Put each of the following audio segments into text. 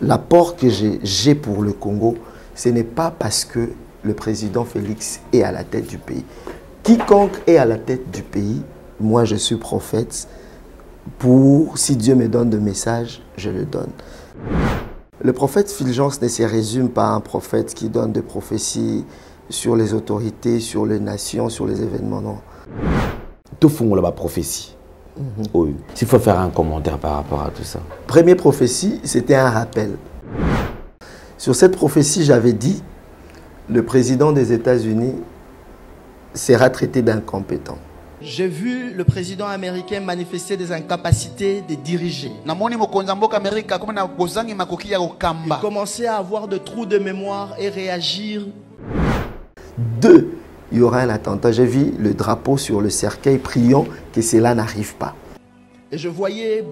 l'apport que j'ai pour le Congo, ce n'est pas parce que le président Félix est à la tête du pays. Quiconque est à la tête du pays, moi je suis prophète, si Dieu me donne de messages, je le donne. Le prophète Fulgence ne se résume pas à un prophète qui donne des prophéties sur les autorités, sur les nations, sur les événements, non. Tout fond la prophétie. Oui. S'il faut faire un commentaire par rapport à tout ça. Première prophétie, c'était un rappel. Sur cette prophétie, j'avais dit, le président des États-Unis sera traité d'incompétent. J'ai vu le président américain manifester des incapacités de diriger. Il commençait à avoir de trous de mémoire et réagir. 2, il y aura un attentat. J'ai vu le drapeau sur le cercueil, prions que cela n'arrive pas. Et je voyais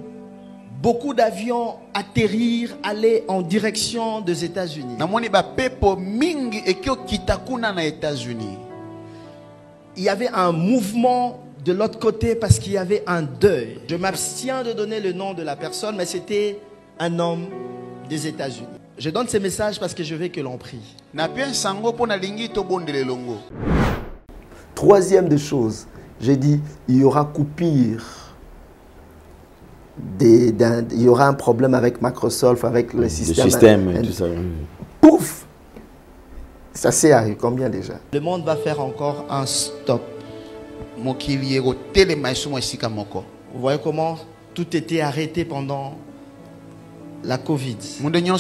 beaucoup d'avions atterrir, aller en direction des États-Unis. Il y avait un mouvement de l'autre côté parce qu'il y avait un deuil. Je m'abstiens de donner le nom de la personne, mais c'était un homme des États-Unis. Je donne ces messages parce que je veux que l'on prie. Troisième des choses, j'ai dit, il y aura coupure. Il y aura un problème avec Microsoft, avec le système. Et tout ça. Pouf! Ça s'est arrivé combien déjà? Le monde va faire encore un stop. Vous voyez comment tout était arrêté pendant la Covid. Maintenant,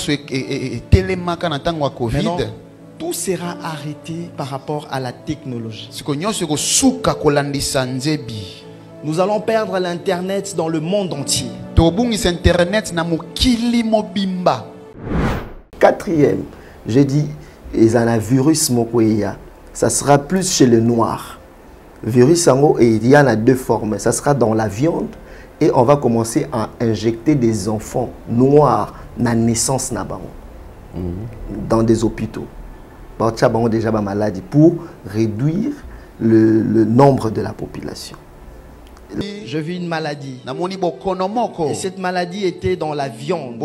tout sera arrêté par rapport à la technologie. Nous allons perdre l'Internet dans le monde entier. Quatrième, j'ai dit, il y a un virus, ça sera plus chez les Noirs. Virus, il y en a 2 formes. Ça sera dans la viande et on va commencer à injecter des enfants noirs na naissance dans des hôpitaux. Déjà maladie pour réduire le nombre de la population. Je vis une maladie. Et cette maladie était dans la viande.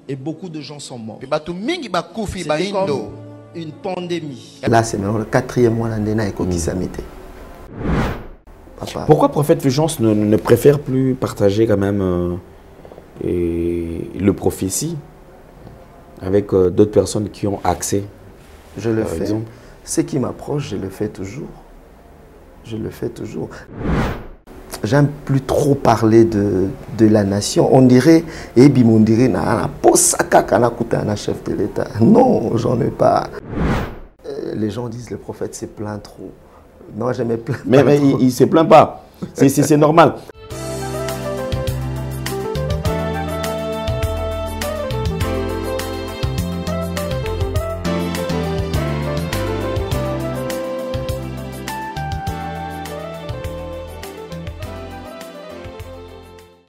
Et beaucoup de gens sont morts. C'était comme une pandémie. Là, c'est maintenant le 4e mois qui s'est mis. Pourquoi prophète Fulgence ne préfère plus partager quand même le prophétie avec d'autres personnes qui ont accès? Je le fais. Exemple. Ce qui m'approche, je le fais toujours. Je le fais toujours. J'aime plus trop parler de la nation. On dirait, chef de l'État. Non, j'en ai pas. Les gens disent le prophète se plaint trop. Non, je me plains pas. Mais il ne se plaint pas. C'est normal.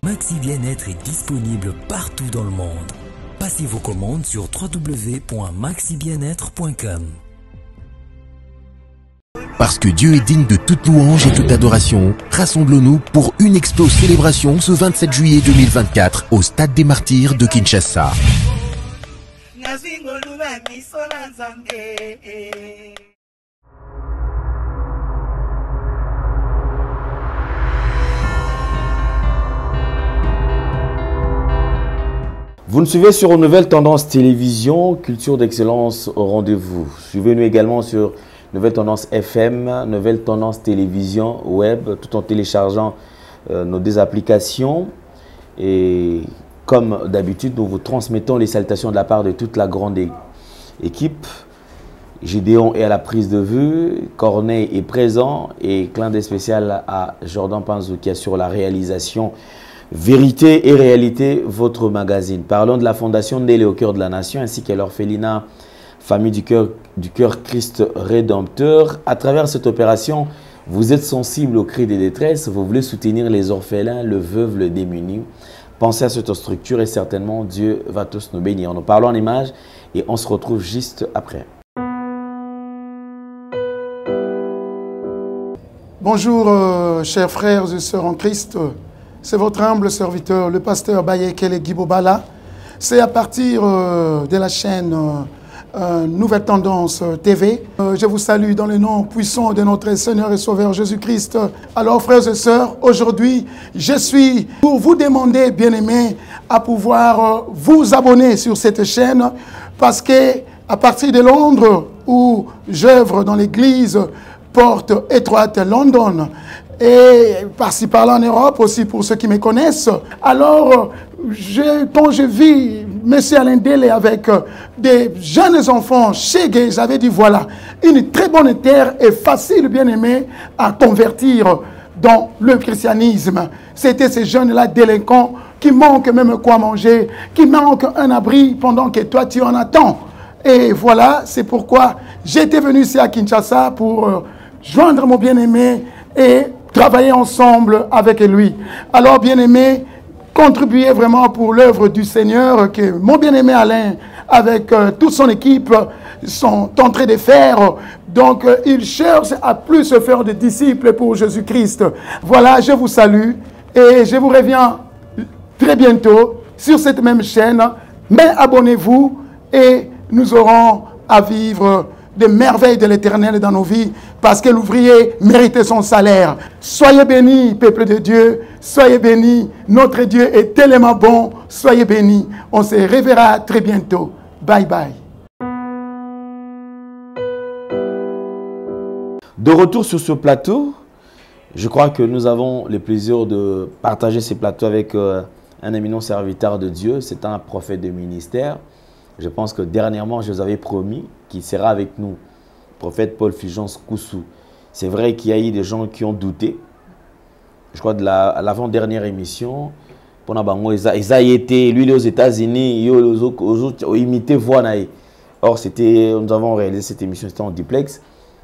Maxi Bien-être est disponible partout dans le monde. Passez vos commandes sur www.maxibienêtre.com. Parce que Dieu est digne de toute louange et toute adoration, rassemblons-nous pour une expo célébration ce 27 juillet 2024 au Stade des Martyrs de Kinshasa. Vous nous suivez sur Nouvelle Tendance Télévision, culture d'excellence au rendez-vous. Suivez-nous également sur Nouvelle Tendance FM, Nouvelle Tendance Télévision Web, tout en téléchargeant nos 2 applications. Et comme d'habitude, nous vous transmettons les salutations de la part de toute la grande équipe. Gédéon est à la prise de vue, Corneille est présent et clin d'œil spécial à Jordan Panzou qui assure la réalisation. Vérité et réalité, votre magazine. Parlons de la Fondation Nélé au cœur de la nation ainsi qu'à l'orphelinat Famille du cœur Christ Rédempteur. À travers cette opération, vous êtes sensible aux cris des détresses, vous voulez soutenir les orphelins, le veuve, le démuni. Pensez à cette structure et certainement Dieu va tous nous bénir. Nous parlons en images et on se retrouve juste après. Bonjour chers frères et sœurs en Christ. C'est votre humble serviteur, le pasteur Bayekele Guibobala, c'est à partir de la chaîne Nouvelle Tendance TV. Je vous salue dans le nom puissant de notre Seigneur et Sauveur Jésus-Christ. Alors frères et sœurs, aujourd'hui, je suis pour vous demander, bien-aimés, à pouvoir vous abonner sur cette chaîne parce que à partir de Londres, où j'œuvre dans l'église Porte Étroite London, et par-ci par-là en Europe aussi pour ceux qui me connaissent. Alors, quand je vis M. Alain Dele avec des jeunes enfants chez Gay, j'avais dit voilà, une très bonne terre et facile, bien aimé, à convertir dans le christianisme. C'était ces jeunes-là délinquants qui manquent même quoi manger, qui manquent un abri pendant que toi tu en attends. Et voilà, c'est pourquoi j'étais venu ici à Kinshasa pour joindre mon bien-aimé et travailler ensemble avec lui. Alors, bien-aimé, contribuez vraiment pour l'œuvre du Seigneur que mon bien-aimé Alain, avec toute son équipe, sont en train de faire. Donc, il cherche à plus se faire de disciples pour Jésus-Christ. Voilà, je vous salue et je vous reviens très bientôt sur cette même chaîne. Mais abonnez-vous et nous aurons à vivre des merveilles de l'Éternel dans nos vies, parce que l'ouvrier méritait son salaire. Soyez bénis, peuple de Dieu, soyez bénis. Notre Dieu est tellement bon, soyez bénis. On se reverra très bientôt. Bye bye. De retour sur ce plateau, je crois que nous avons le plaisir de partager ces plateaux avec un éminent serviteur de Dieu. C'est un prophète de ministère. Je pense que dernièrement, je vous avais promis qu'il sera avec nous, prophète Paul Fulgence Koussou. C'est vrai qu'il y a eu des gens qui ont douté. Je crois de l'avant-dernière émission, pour ils ont été, lui, aux États-Unis, ils ont imité voix. Or, nous avons réalisé cette émission, c'était en duplex.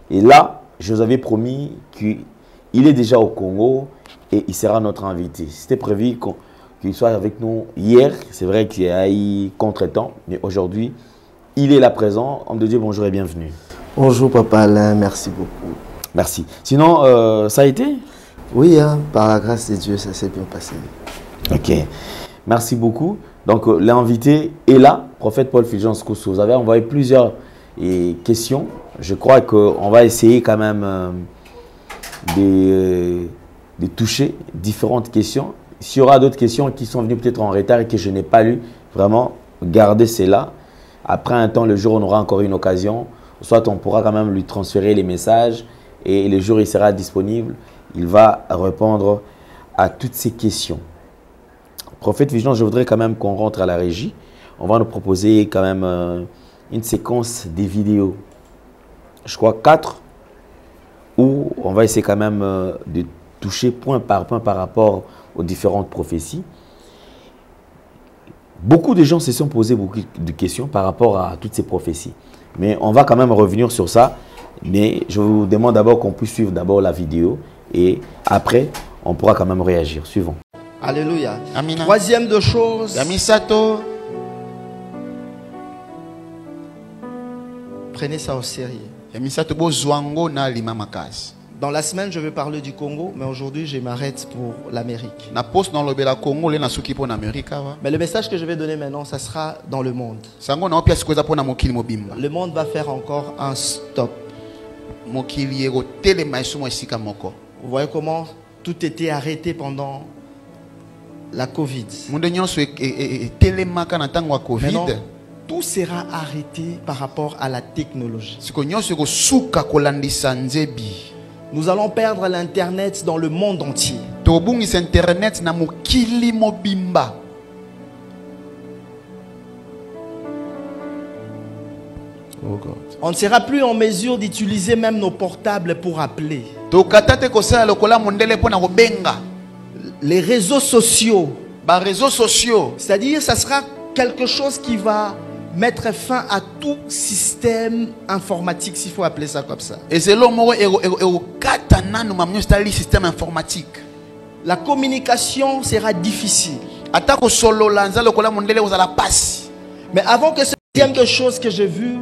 Et là, je vous avais promis qu'il est déjà au Congo et il sera notre invité. C'était prévu qu'il soit avec nous hier. C'est vrai qu'il y a eu contretemps, mais aujourd'hui, il est là présent. Homme de Dieu, bonjour et bienvenue. Bonjour Papa Alain, merci beaucoup. Merci. Sinon, ça a été? Oui, hein, par la grâce de Dieu, ça s'est bien passé. Ok, merci beaucoup. Donc, l'invité est là, prophète Paul Fulgence Koussou. Vous avez envoyé plusieurs questions. Je crois qu'on va essayer quand même de toucher différentes questions. S'il y aura d'autres questions qui sont venues peut-être en retard et que je n'ai pas lues, vraiment, gardez cela. Après un temps, le jour où on aura encore une occasion, soit on pourra quand même lui transférer les messages et le jour où il sera disponible, il va répondre à toutes ces questions. Prophète Fulgence, je voudrais quand même qu'on rentre à la régie. On va nous proposer quand même une séquence des vidéos. Je crois 4, où on va essayer quand même de toucher point par rapport aux différentes prophéties. Beaucoup de gens se sont posés beaucoup de questions par rapport à toutes ces prophéties. Mais on va quand même revenir sur ça. Mais je vous demande d'abord qu'on puisse suivre d'abord la vidéo. Et après, on pourra quand même réagir. Suivons. Alléluia. Amina. Troisième de choses. Yamisato. Prenez ça au sérieux. Yamisato bo zwango na lima makas. Dans la semaine, je vais parler du Congo, mais aujourd'hui, je m'arrête pour l'Amérique. Na poste dans le bela Congo le na suki po na Amerika wa. Mais le message que je vais donner maintenant, ça sera dans le monde. Sango na opia sikoza po na mokili mobimba. Le monde va faire encore un stop. Mokili ego telema isumo esika moko. Vous voyez comment tout était arrêté pendant la Covid. Munde nyonso telema kana tango wa Covid. Maintenant, tout sera arrêté par rapport à la technologie. Siko nyonso ego suka kolandisa nzebi. Nous allons perdre l'Internet dans le monde entier. Tobungisa internet na mokili mobimba. Oh God. On ne sera plus en mesure d'utiliser même nos portables pour appeler. Les réseaux sociaux. C'est-à-dire, ça sera quelque chose qui va mettre fin à tout système informatique, s'il faut appeler ça comme ça. La communication sera difficile. Mais avant que ce deuxième de choses que j'ai vu,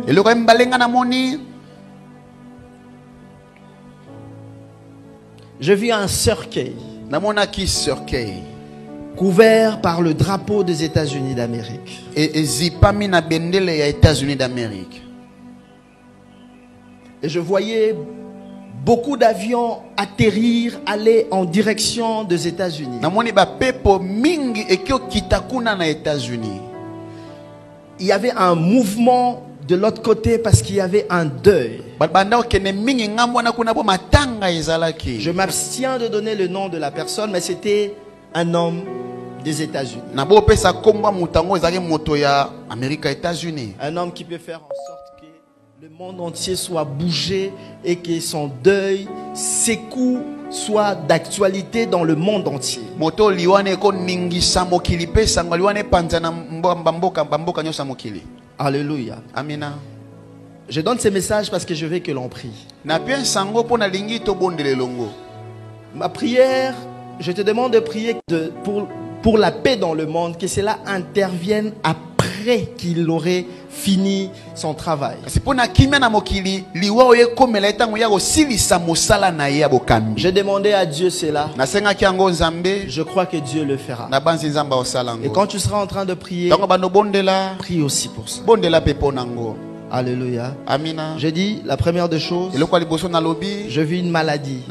j'ai vu un cercueil. couvert par le drapeau des États-Unis d'Amérique. Et zipami na bendele ya États-Unis d'Amérique. Et je voyais beaucoup d'avions atterrir, aller en direction des États-Unis. Namoni ba pepo mingi ekyo kitakuna na États-Unis. Il y avait un mouvement de l'autre côté parce qu'il y avait un deuil. Je m'abstiens de donner le nom de la personne, mais c'était un homme des États-Unis. Un homme qui peut faire en sorte que le monde entier soit bougé et que son deuil, ses coups soient d'actualité dans le monde entier. Alléluia. Amina. Je donne ces messages parce que je veux que l'on prie. Ma prière, je te demande de prier pour la paix dans le monde, que cela intervienne après qu'il aurait fini son travail. J'ai demandé à Dieu cela. Je crois que Dieu le fera. Et quand tu seras en train de prier, prie aussi pour ça. Alléluia. Amina. J'ai dit la première des choses. Je vis une maladie.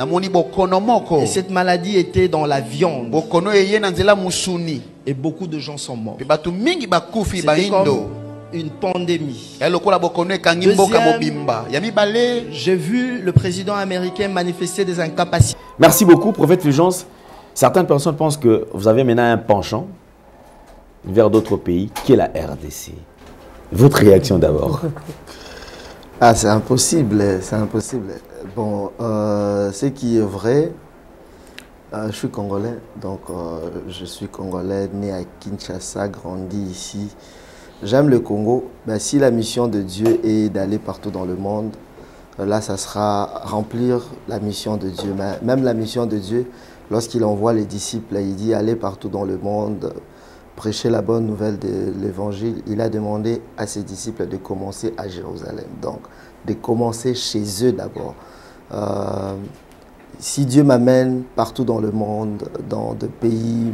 Et cette maladie était dans la viande. Et beaucoup de gens sont morts. C'était comme une pandémie. Deuxième, j'ai vu le président américain manifester des incapacités. Merci beaucoup, prophète Fulgence. Certaines personnes pensent que vous avez maintenant un penchant vers d'autres pays, qui est la RDC. Votre réaction d'abord? Ah, c'est impossible, c'est impossible. Bon, ce qui est vrai, je suis congolais, donc je suis congolais, né à Kinshasa, grandi ici. J'aime le Congo. Ben, si la mission de Dieu est d'aller partout dans le monde, là, ça sera remplir la mission de Dieu. Mais même la mission de Dieu, lorsqu'il envoie les disciples, il dit aller partout dans le monde, prêcher la bonne nouvelle de l'évangile. Il a demandé à ses disciples de commencer à Jérusalem. Donc, de commencer chez eux d'abord. Si Dieu m'amène partout dans le monde, dans des pays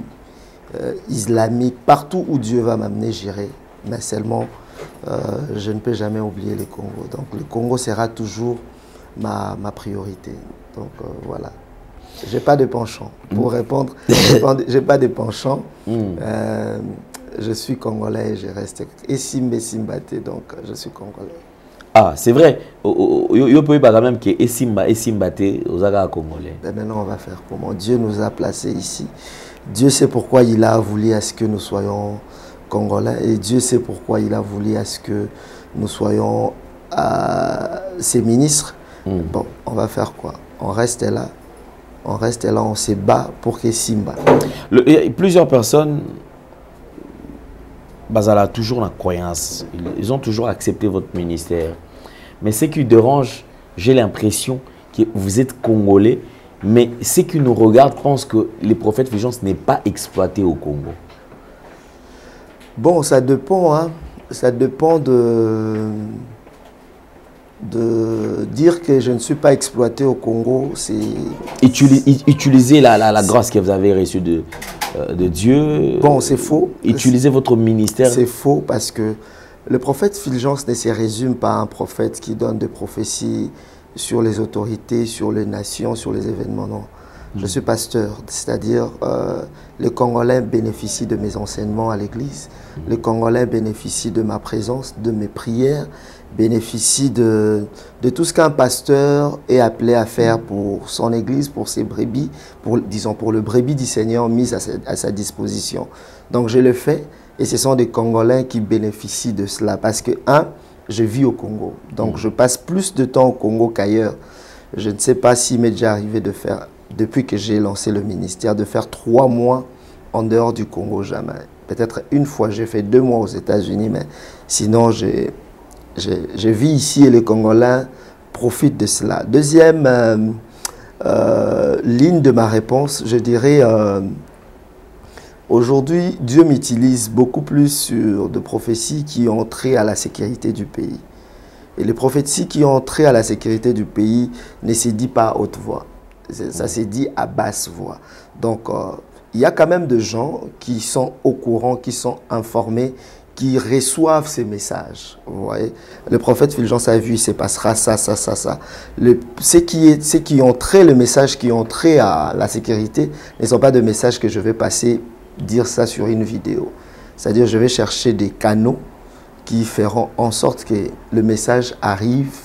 islamiques, partout où Dieu va m'amener, j'irai. Mais seulement, je ne peux jamais oublier le Congo. Donc, le Congo sera toujours ma priorité. Donc, voilà. J'ai pas de penchant. Pour répondre, j'ai pas de penchant. Je suis congolais et je reste. Et Simbate, donc je suis congolais. Ah, c'est vrai. Vous pouvez pas quand même que Simbate aux congolais. Ben maintenant, on va faire comment? Dieu nous a placés ici. Dieu sait pourquoi il a voulu à ce que nous soyons congolais. Et Dieu sait pourquoi il a voulu à ce que nous soyons ses ministres. Bon, on va faire quoi? On reste là. On reste là, on se bat pour que Simba. Plusieurs personnes, basent toujours la croyance. Ils ont toujours accepté votre ministère. Mais ce qui dérange, j'ai l'impression que vous êtes Congolais, mais ceux qui nous regardent pensent que les prophètes Fulgence n'est pas exploité au Congo. Bon, ça dépend. Hein. Ça dépend de dire que je ne suis pas exploité au Congo, c'est... Utiliser la grâce que vous avez reçue de Dieu. Bon, c'est faux. Utiliser votre ministère. C'est faux parce que le prophète Fulgence ne se résume pas à un prophète qui donne des prophéties sur les autorités, sur les nations, sur les événements. Non. Je suis pasteur, c'est-à-dire les Congolais bénéficient de mes enseignements à l'église. Les Congolais bénéficient de ma présence, de mes prières, bénéficient de tout ce qu'un pasteur est appelé à faire pour son église, pour ses brebis, disons pour le brebis du Seigneur mis à sa disposition. Donc je le fais et ce sont des Congolais qui bénéficient de cela parce que, je vis au Congo. Donc je passe plus de temps au Congo qu'ailleurs. Je ne sais pas s'il m'est déjà arrivé de faire, depuis que j'ai lancé le ministère, de faire 3 mois en dehors du Congo, jamais. Peut-être une fois, j'ai fait 2 mois aux États-Unis, mais sinon, je vis ici et les Congolais profitent de cela. Deuxième ligne de ma réponse, je dirais, aujourd'hui, Dieu m'utilise beaucoup plus sur des prophéties qui ont trait à la sécurité du pays. Et les prophéties qui ont trait à la sécurité du pays ne se disent pas à haute voix. Ça se dit à basse voix. Donc, il y a quand même des gens qui sont au courant, qui sont informés, qui reçoivent ces messages. Vous voyez, le prophète Fulgence a vu, il se passera ça, ça, ça, ça. Ceux qui ont trait le message, qui ont trait à la sécurité, ne sont pas de messages que je vais passer, dire ça sur une vidéo. C'est-à-dire, je vais chercher des canaux qui feront en sorte que le message arrive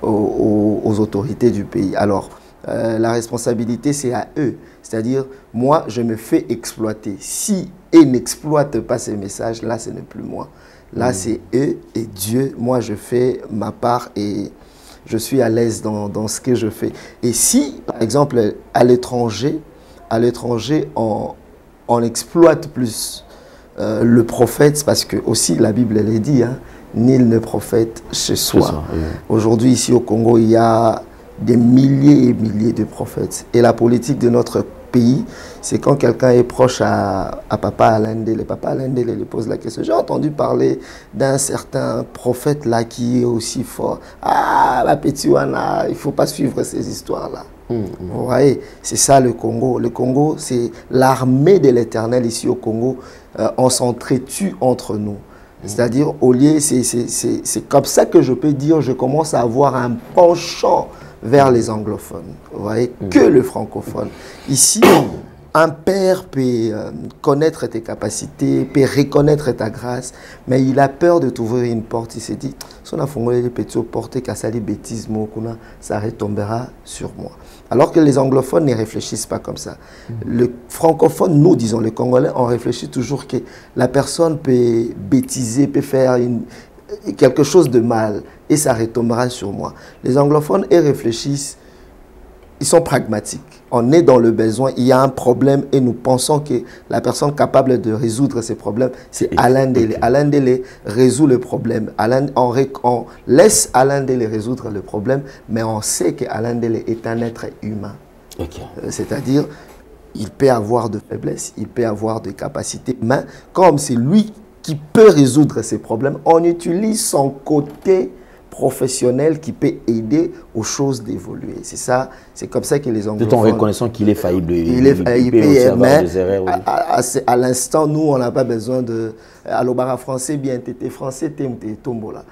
aux autorités du pays. Alors, la responsabilité, c'est à eux. C'est-à-dire, moi, je me fais exploiter. Si eux n'exploitent pas ces messages, là, ce n'est plus moi. Là, c'est eux et Dieu. Moi, je fais ma part et je suis à l'aise dans ce que je fais. Et si, par exemple, à l'étranger, on exploite plus le prophète, parce que aussi, la Bible, elle est dit, hein, nul ne prophète chez soi. Oui. Aujourd'hui, ici au Congo, il y a des milliers et milliers de prophètes. Et la politique de notre pays, c'est quand quelqu'un est proche à Papa Alain Ndele. Papa Alain Ndele lui pose la question. J'ai entendu parler d'un certain prophète là qui est aussi fort. Ah, ma petite Wana, il ne faut pas suivre ces histoires-là. Vous voyez, c'est ça le Congo. Le Congo, c'est l'armée de l'Éternel ici au Congo. On s'entretue entre nous. C'est-à-dire, au lieu, c'est comme ça que je peux dire, je commence à avoir un penchant vers les anglophones, vous voyez, que le francophone. Ici, un père peut connaître tes capacités, peut reconnaître ta grâce, mais il a peur de t'ouvrir une porte. Il s'est dit, si on a fondé les petites portes, qu'à les bêtises, ça retombera sur moi. Alors que les anglophones ne réfléchissent pas comme ça. Le francophone, nous disons, les Congolais, on réfléchit toujours que la personne peut bêtiser, peut faire quelque chose de mal et ça retombera sur moi. Les anglophones, ils réfléchissent, ils sont pragmatiques. On est dans le besoin, il y a un problème et nous pensons que la personne capable de résoudre ces problèmes, c'est Alain Ndele. Alain Ndele résout le problème. On laisse Alain Ndele résoudre le problème, mais on sait qu'Alain Ndele est un être humain. C'est-à-dire, il peut avoir de faiblesses, il peut avoir de capacités, mais comme c'est lui qui peut résoudre ces problèmes, on utilise son côté professionnel qui peut aider aux choses d'évoluer. C'est ça, c'est comme ça que les anglophones... Tout en reconnaissant qu'il est faillible. Il est faillible, mais à l'instant, nous, on n'a pas besoin de... Alors, bara français, bien, t'étais français, t'es tombola.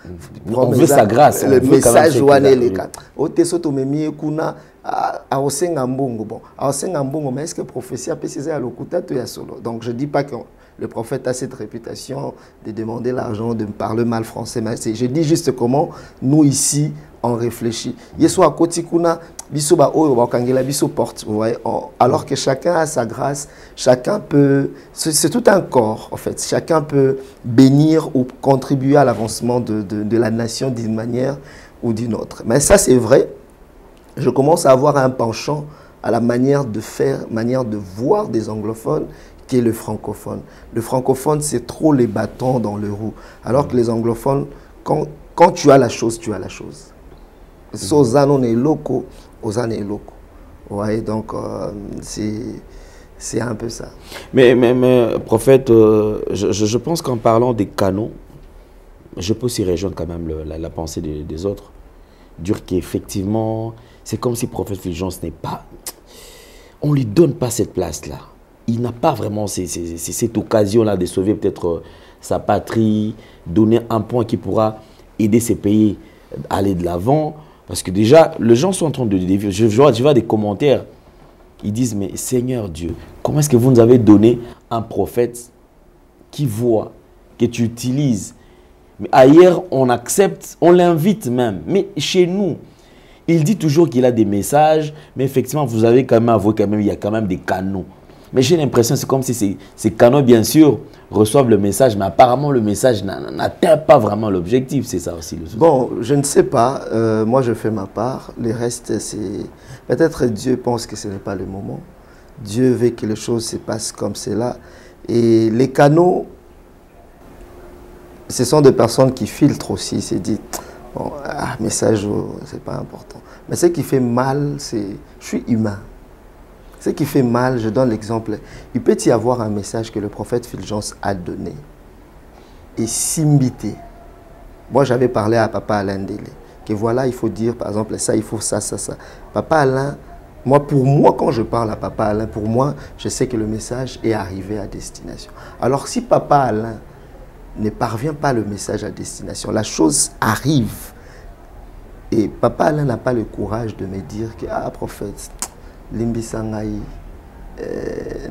On veut sa grâce. Le message, ouane les cas. Ote soto memi kuna a osenga mbongo. Bon, a osenga mbongo, mais est-ce que prophétie a précisé à l'okuta tu ya solo? Donc, je dis pas que le prophète a cette réputation de demander l'argent, de me parler mal français. Mais je dis juste comment nous ici, on réfléchit. Yeso a koti kuna biso ba oyo ba kangela biso porte, vous voyez, alors que chacun a sa grâce, chacun peut, c'est tout un corps en fait, chacun peut bénir ou contribuer à l'avancement de la nation d'une manière ou d'une autre. Mais ça c'est vrai, je commence à avoir un penchant à la manière de faire, manière de voir des anglophones qui est le francophone. Le francophone, c'est trop les bâtons dans le roue. Alors que les anglophones, quand tu as la chose, tu as la chose. Sozano est loco, Ozane est loco. Ouais, donc c'est un peu ça. Mais prophète, je pense qu'en parlant des canons, je peux aussi rejoindre quand même la pensée des autres. Dire qu'effectivement, c'est comme si prophète Fulgence n'est pas... On ne lui donne pas cette place-là. Il n'a pas vraiment cette occasion-là de sauver peut-être sa patrie, donner un point qui pourra aider ces pays à aller de l'avant. Parce que déjà, les gens sont en train de dévier. Je vois des commentaires. Ils disent, mais Seigneur Dieu, comment est-ce que vous nous avez donné un prophète qui voit, que tu utilises? Mais ailleurs, on accepte, on l'invite même. Mais chez nous, il dit toujours qu'il a des messages, mais effectivement, vous avez quand même avoué qu'il y a quand même des canaux. Mais j'ai l'impression que c'est comme si ces canaux, bien sûr, reçoivent le message, mais apparemment, le message n'atteint pas vraiment l'objectif. C'est ça aussi le souci. Bon, je ne sais pas. Moi, je fais ma part. Le reste, c'est... Peut-être Dieu pense que ce n'est pas le moment. Dieu veut que les choses se passent comme cela. Et les canaux, ce sont des personnes qui filtrent aussi. C'est dit, bon, message, c'est pas important. Mais ce qui fait mal, c'est... Je suis humain. Ce qui fait mal, je donne l'exemple, il peut y avoir un message que le prophète Fulgence a donné et s'imbiter. Moi, j'avais parlé à Papa Alain Ndele, que voilà, il faut dire, par exemple, ça, il faut ça, ça, ça. Papa Alain Moi, pour moi, quand je parle à Papa Alain, pour moi, je sais que le message est arrivé à destination. Alors, si Papa Alain ne parvient pas le message à destination, la chose arrive. Et Papa Alain n'a pas le courage de me dire que, ah, prophète, Limbi Sangaï,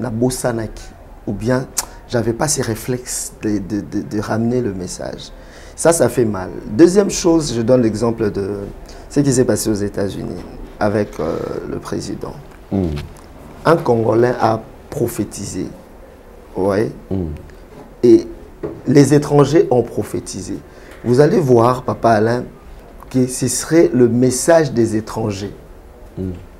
Nabosanaki, ou bien, j'avais pas ces réflexes de ramener le message. Ça fait mal. Deuxième chose, je donne l'exemple de ce qui s'est passé aux États-Unis avec le président. Un Congolais a prophétisé. Ouais. Et les étrangers ont prophétisé. Vous allez voir, Papa Alain, que ce serait le message des étrangers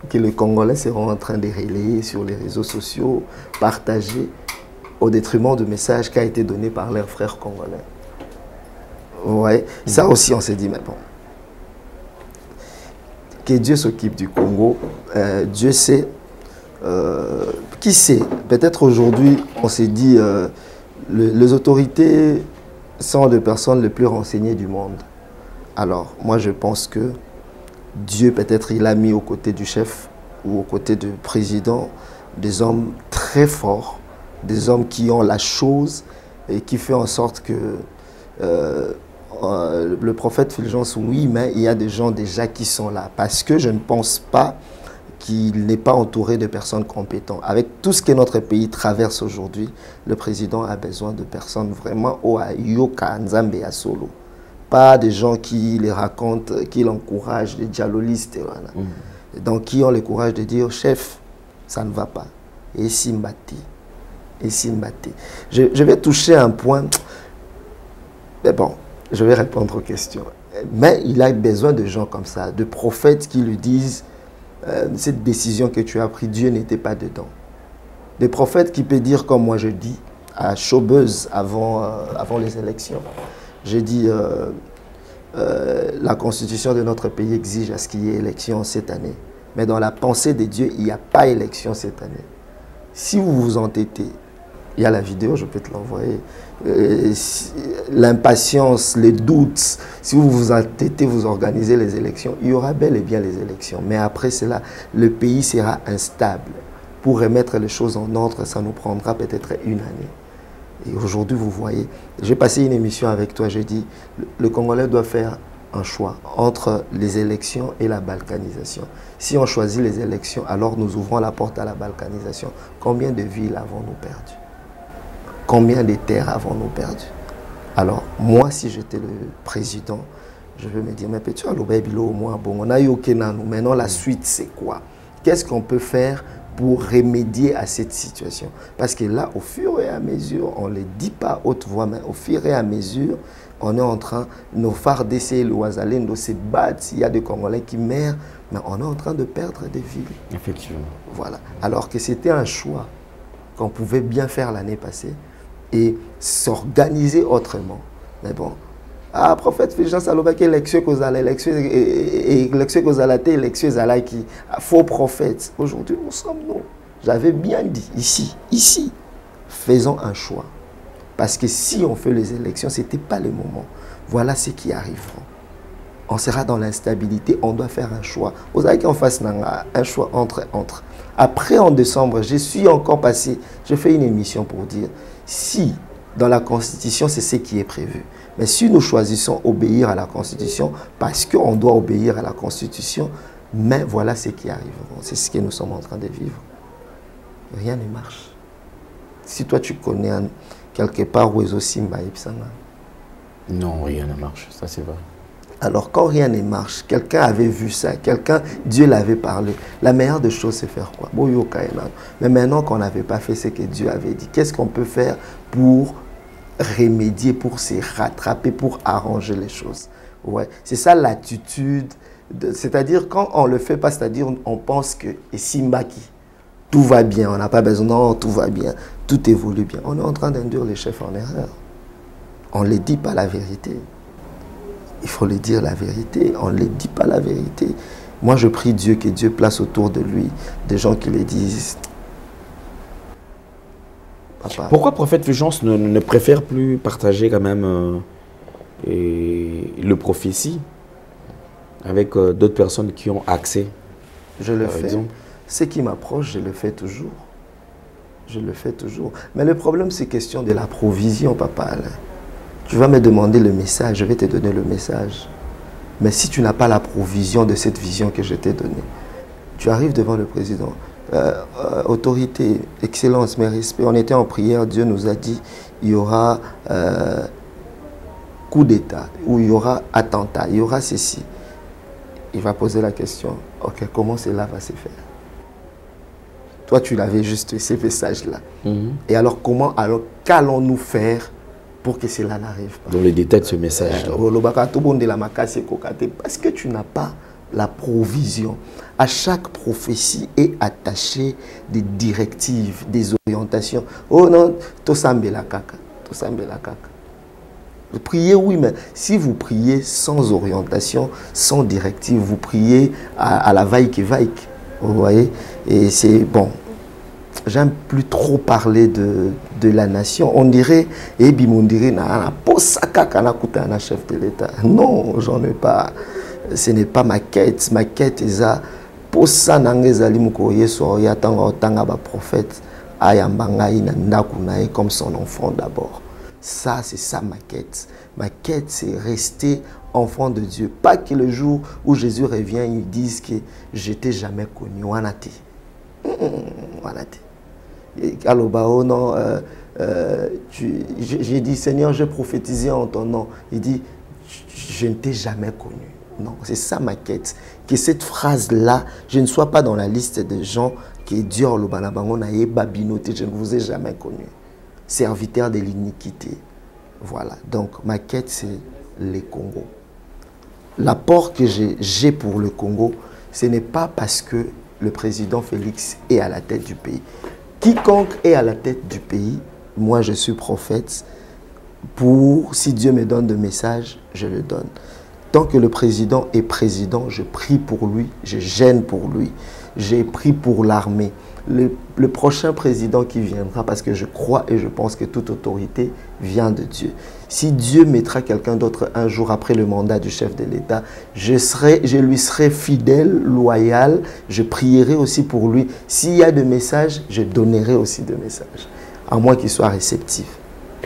que les Congolais seront en train de relayer sur les réseaux sociaux, partager au détriment du message qui a été donné par leurs frères congolais. Ouais. Ça aussi, on s'est dit, mais bon, que Dieu s'occupe du Congo, Dieu sait, qui sait, peut-être aujourd'hui, on s'est dit, les autorités sont des personnes les plus renseignées du monde. Alors, moi, je pense que Dieu, peut-être, il a mis aux côtés du chef ou aux côtés du président des hommes très forts, des hommes qui ont la chose et qui fait en sorte que le prophète Fulgence, oui, mais il y a des gens déjà qui sont là. Parce que je ne pense pas qu'il n'est pas entouré de personnes compétentes. Avec tout ce que notre pays traverse aujourd'hui, le président a besoin de personnes vraiment au Yoka Nzambe à solo. Pas des gens qui les racontent, qui l'encouragent, des dialolistes. Voilà. Donc, qui ont le courage de dire, chef, ça ne va pas. Et Simbati. Et Simbati. Je vais toucher un point. Mais bon, je vais répondre aux questions. Mais il a besoin de gens comme ça, de prophètes qui lui disent, cette décision que tu as prise, Dieu n'était pas dedans. Des prophètes qui peuvent dire, comme moi je dis, à Chaubeuse avant les élections. J'ai dit, la constitution de notre pays exige à ce qu'il y ait élection cette année. Mais dans la pensée de Dieu, il n'y a pas élection cette année. Si vous vous entêtez, il y a la vidéo, je peux te l'envoyer, l'impatience, les doutes, si vous vous entêtez, vous organisez les élections, il y aura bel et bien les élections. Mais après cela, le pays sera instable. Pour remettre les choses en ordre, ça nous prendra peut-être une année. Et aujourd'hui, vous voyez, j'ai passé une émission avec toi, j'ai dit, le Congolais doit faire un choix entre les élections et la balkanisation. Si on choisit les élections, alors nous ouvrons la porte à la balkanisation. Combien de villes avons-nous perdu? Combien de terres avons-nous perdu? Alors, moi, si j'étais le président, je vais me dire, mais peux-tu aller au moins, bon, on a eu aucun nous, maintenant la suite, c'est quoi? Qu'est-ce qu'on peut faire pour remédier à cette situation? Parce que là, au fur et à mesure, on ne le dit pas haute voix, mais au fur et à mesure, on est en train, nos phares d'essayer le Ouazalendo se battent, il y a des Congolais qui meurent, mais on est en train de perdre des villes. Effectivement. Voilà. Alors que c'était un choix qu'on pouvait bien faire l'année passée et s'organiser autrement. Mais bon, ah, prophète Fulgence Alobaki, élection que vous allez, élection que vous allez, élection qui faux prophète. Aujourd'hui, nous sommes nous. J'avais bien dit, ici, faisons un choix. Parce que si on fait les élections, ce n'était pas le moment. Voilà ce qui arrivera. On sera dans l'instabilité, on doit faire un choix. Vous avez qu'on fasse un choix entre. Après, en décembre, je suis encore passé, je fais une émission pour dire, si dans la Constitution, c'est ce qui est prévu. Mais si nous choisissons obéir à la Constitution, parce qu'on doit obéir à la Constitution, mais voilà ce qui arrive. C'est ce que nous sommes en train de vivre. Rien ne marche. Si toi, tu connais quelque part où est aussi Mbaïpsanga. Non, rien ne marche, ça c'est vrai. Alors, quand rien ne marche, quelqu'un avait vu ça, Dieu l'avait parlé. La meilleure des choses, c'est faire quoi? Mais maintenant qu'on n'avait pas fait ce que Dieu avait dit, qu'est-ce qu'on peut faire pour remédier, pour se rattraper, pour arranger les choses? Ouais. C'est ça l'attitude. C'est-à-dire, quand on ne le fait pas, c'est-à-dire, on pense que Simbaki, tout va bien, on n'a pas besoin, non, tout va bien, tout évolue bien. On est en train d'induire les chefs en erreur. On ne les dit pas la vérité. Il faut le dire la vérité, on ne les dit pas la vérité. Moi, je prie Dieu que Dieu place autour de lui des gens qui les disent. Papa. Pourquoi prophète Fulgence ne préfère plus partager quand même le prophétie avec d'autres personnes qui ont accès? Je le fais. Ce qui m'approche, je le fais toujours. Je le fais toujours. Mais le problème, c'est question de la provision, papa. Tu vas me demander le message, je vais te donner le message. Mais si tu n'as pas la provision de cette vision que je t'ai donnée, tu arrives devant le président. Autorité, excellence, mes respects. On était en prière, Dieu nous a dit, il y aura coup d'État, ou il y aura attentat, il y aura ceci. Il va poser la question, ok, comment cela va se faire? Toi, tu l'avais juste ces messages-là. Et alors, qu'allons-nous faire pour que cela n'arrive pas? Dans les détails de ce message. Parce que tu n'as pas la provision. À chaque prophétie est attachée des directives, des orientations. Oh non, tosambe la kaka. Vous priez, oui, mais si vous priez sans orientation, sans directive, vous priez à la vaille. Vous voyez? Et c'est bon. J'aime plus trop parler de la nation. On dirait, chef de l'État. Non, j'en ai pas. Ce n'est pas ma quête. Ma quête est ça. Pour ça, prophète comme son enfant d'abord. Ça, c'est ça ma quête. Ma quête, c'est rester enfant de Dieu. Pas que le jour où Jésus revient, ils disent que je t'ai jamais connu. Wanati. J'ai dit, Seigneur, j'ai prophétisé en ton nom. Il dit, je ne t'ai jamais connu. Non, c'est ça ma quête. Que cette phrase-là, je ne sois pas dans la liste des gens qui disent, je ne vous ai jamais connu. Serviteur de l'iniquité. Voilà. Donc, ma quête, c'est les Congo. L'apport que j'ai pour le Congo, ce n'est pas parce que le président Félix est à la tête du pays. Quiconque est à la tête du pays, moi je suis prophète, si Dieu me donne de messages, je le donne. Tant que le président est président, je prie pour lui, je gêne pour lui, j'ai prié pour l'armée. Le prochain président qui viendra, parce que je crois et je pense que toute autorité vient de Dieu. Si Dieu mettra quelqu'un d'autre un jour après le mandat du chef de l'État, je lui serai fidèle, loyal, je prierai aussi pour lui. S'il y a des messages, je donnerai aussi des messages, à moins qu'il soit réceptif.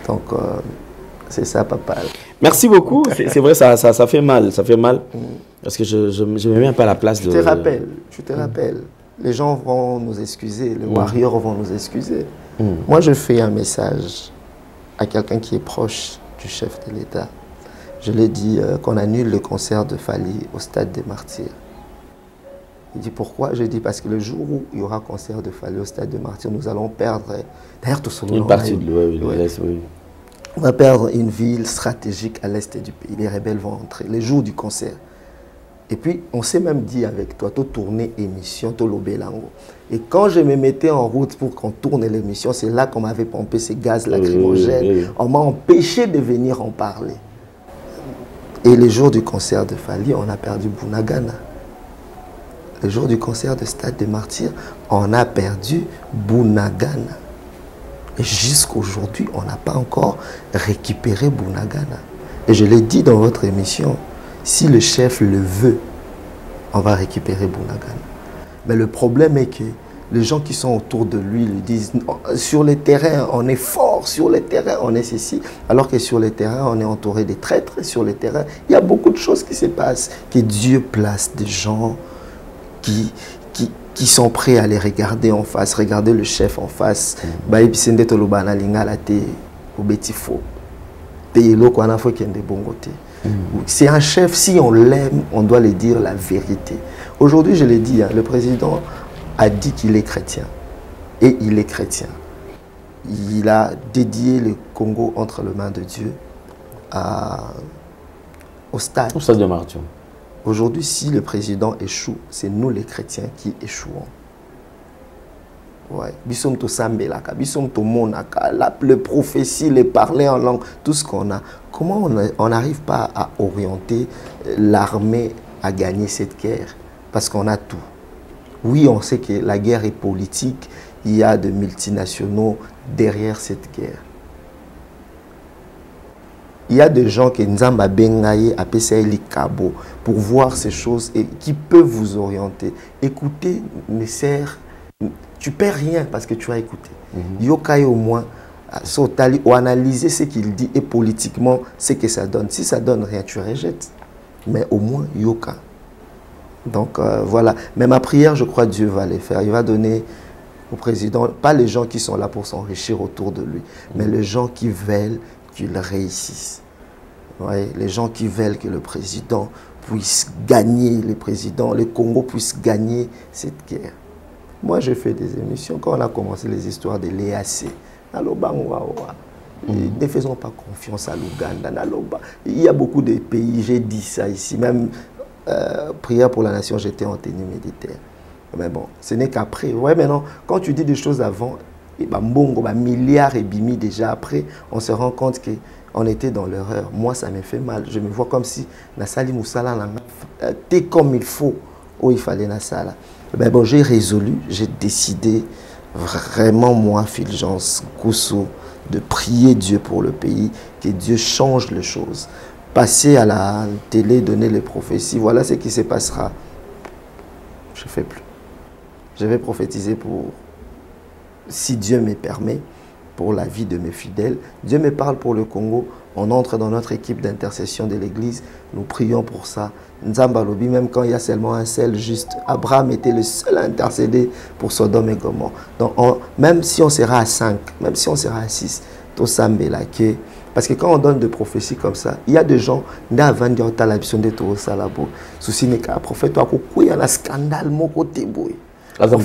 Donc, c'est ça, papa. Merci beaucoup. C'est vrai, ça fait mal. Ça fait mal. Parce que je ne me mets pas à la place de... Tu te rappelles. Les gens vont nous excuser, les warriors vont nous excuser. Moi, je fais un message à quelqu'un qui est proche du chef de l'État. Je lui ai dit qu'on annule le concert de Fally au Stade des Martyrs. Il dit pourquoi? Je dis parce que le jour où il y aura concert de Fally au Stade des Martyrs, nous allons perdre... D'ailleurs, tout une partie de l'Ouest, oui. On va perdre une ville stratégique à l'est du pays. Les rebelles vont entrer le jour du concert. Et puis, on s'est même dit avec toi, tu tourner émission, tu l'obélango. Et quand je me mettais en route pour qu'on tourne l'émission, c'est là qu'on m'avait pompé ces gaz lacrymogènes. On m'a empêché de venir en parler. Et le jour du concert de Fally, on a perdu Bunagana. Le jour du concert de Stade des Martyrs, on a perdu Bunagana. Et jusqu'aujourd'hui, on n'a pas encore récupéré Bunagana. Et je l'ai dit dans votre émission, si le chef le veut, on va récupérer Bunagana. Mais le problème est que les gens qui sont autour de lui lui disent sur les terrains, on est fort, sur les terrains, on est ceci. Alors que sur les terrains, on est entouré des traîtres. Sur les terrains, il y a beaucoup de choses qui se passent. Que Dieu place des gens qui sont prêts à les regarder en face, regarder le chef en face. C'est un chef, si on l'aime, on doit lui dire la vérité. Aujourd'hui, je l'ai dit, hein, le président a dit qu'il est chrétien. Et il est chrétien. Il a dédié le Congo entre les mains de Dieu au stade. Au stade de Martyrs. Aujourd'hui, si le président échoue, c'est nous les chrétiens qui échouons. Ouais. Le prophétie, les parler en langue, tout ce qu'on a. Comment on n'arrive pas à orienter l'armée à gagner cette guerre? Parce qu'on a tout. Oui, on sait que la guerre est politique. Il y a des multinationaux derrière cette guerre. il y a des gens qui Nzamba Bengaye à PCL Kabo pour voir ces choses et qui peuvent vous orienter. Écouter ne sert, tu perds rien parce que tu as écouté. Yokai au moins, ou analyser ce qu'il dit et politiquement ce que ça donne. Si ça donne rien, tu rejettes. Mais au moins, Yoka. Donc voilà. Mais ma prière, je crois que Dieu va les faire. Il va donner au président, pas les gens qui sont là pour s'enrichir autour de lui, mais les gens qui veulent qu'il réussisse. Ouais, les gens qui veulent que le président puisse gagner, le Congo puisse gagner cette guerre. Moi, j'ai fait des émissions quand on a commencé les histoires de l'EAC. Ne faisons pas confiance à l'Ouganda. Il y a beaucoup de pays, j'ai dit ça ici, même prière pour la nation, j'étais en tenue militaire. Mais bon, ce n'est qu'après. Ouais, maintenant, quand tu dis des choses avant, milliards et bimi déjà après, on se rend compte qu'on était dans l'erreur. Moi, ça me fait mal. Je me vois comme si Nassali Moussala était comme il faut, où il fallait Nassala. Ben bon, j'ai résolu, j'ai décidé vraiment, moi, Fulgence Koussou, de prier Dieu pour le pays, que Dieu change les choses. Passer à la télé, donner les prophéties, voilà ce qui se passera. Je ne fais plus. Je vais prophétiser pour, si Dieu me permet, pour la vie de mes fidèles. Dieu me parle pour le Congo. On entre dans notre équipe d'intercession de l'Église. Nous prions pour ça. Nzamba Lobi, même quand il y a seulement un seul juste, Abraham était le seul à intercéder pour Sodome et Gomorrhe. Donc, même si on sera à 5, même si on sera à 6, tout ça m'élake. Parce que quand on donne des prophéties comme ça, il y a des gens qui ont vendu la mission de tout ça là-bas. Souci n'est qu'un prophète, il y a un scandale, mon côté. Est-ce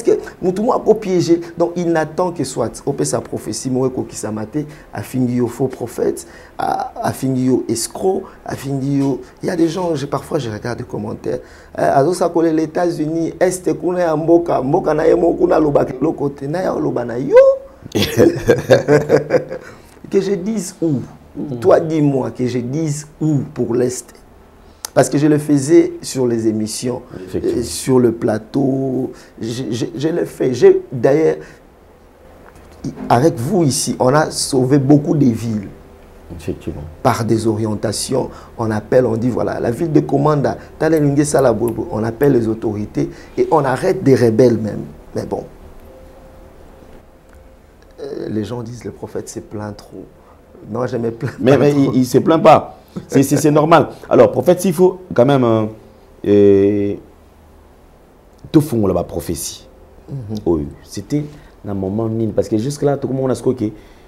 que nous avons piégé? Donc il attend que soit sa prophétie, a fini au faux prophète, a fini au escroc, a fini au... Il y a des gens, parfois je regarde des commentaires. Les États-Unis, est-ce qu'on est en Mboka? Mboka na yemo kuna loba côté na ya loba na yo. Que je dise où? Toi dis-moi que je dise où pour l'Est. Parce que je le faisais sur les émissions, sur le plateau, je le fais. D'ailleurs, avec vous ici, on a sauvé beaucoup de villes. Effectivement. Par des orientations, on appelle, on dit voilà, la ville de Komanda, on appelle les autorités et on arrête des rebelles même. Mais bon, les gens disent le prophète se plaint trop. Non, je me plains pas. Mais il ne se plaint pas. C'est normal. Alors, prophète, il faut quand même tout faire la prophétie. C'était un moment nul. Parce que jusque-là, tout le monde a ce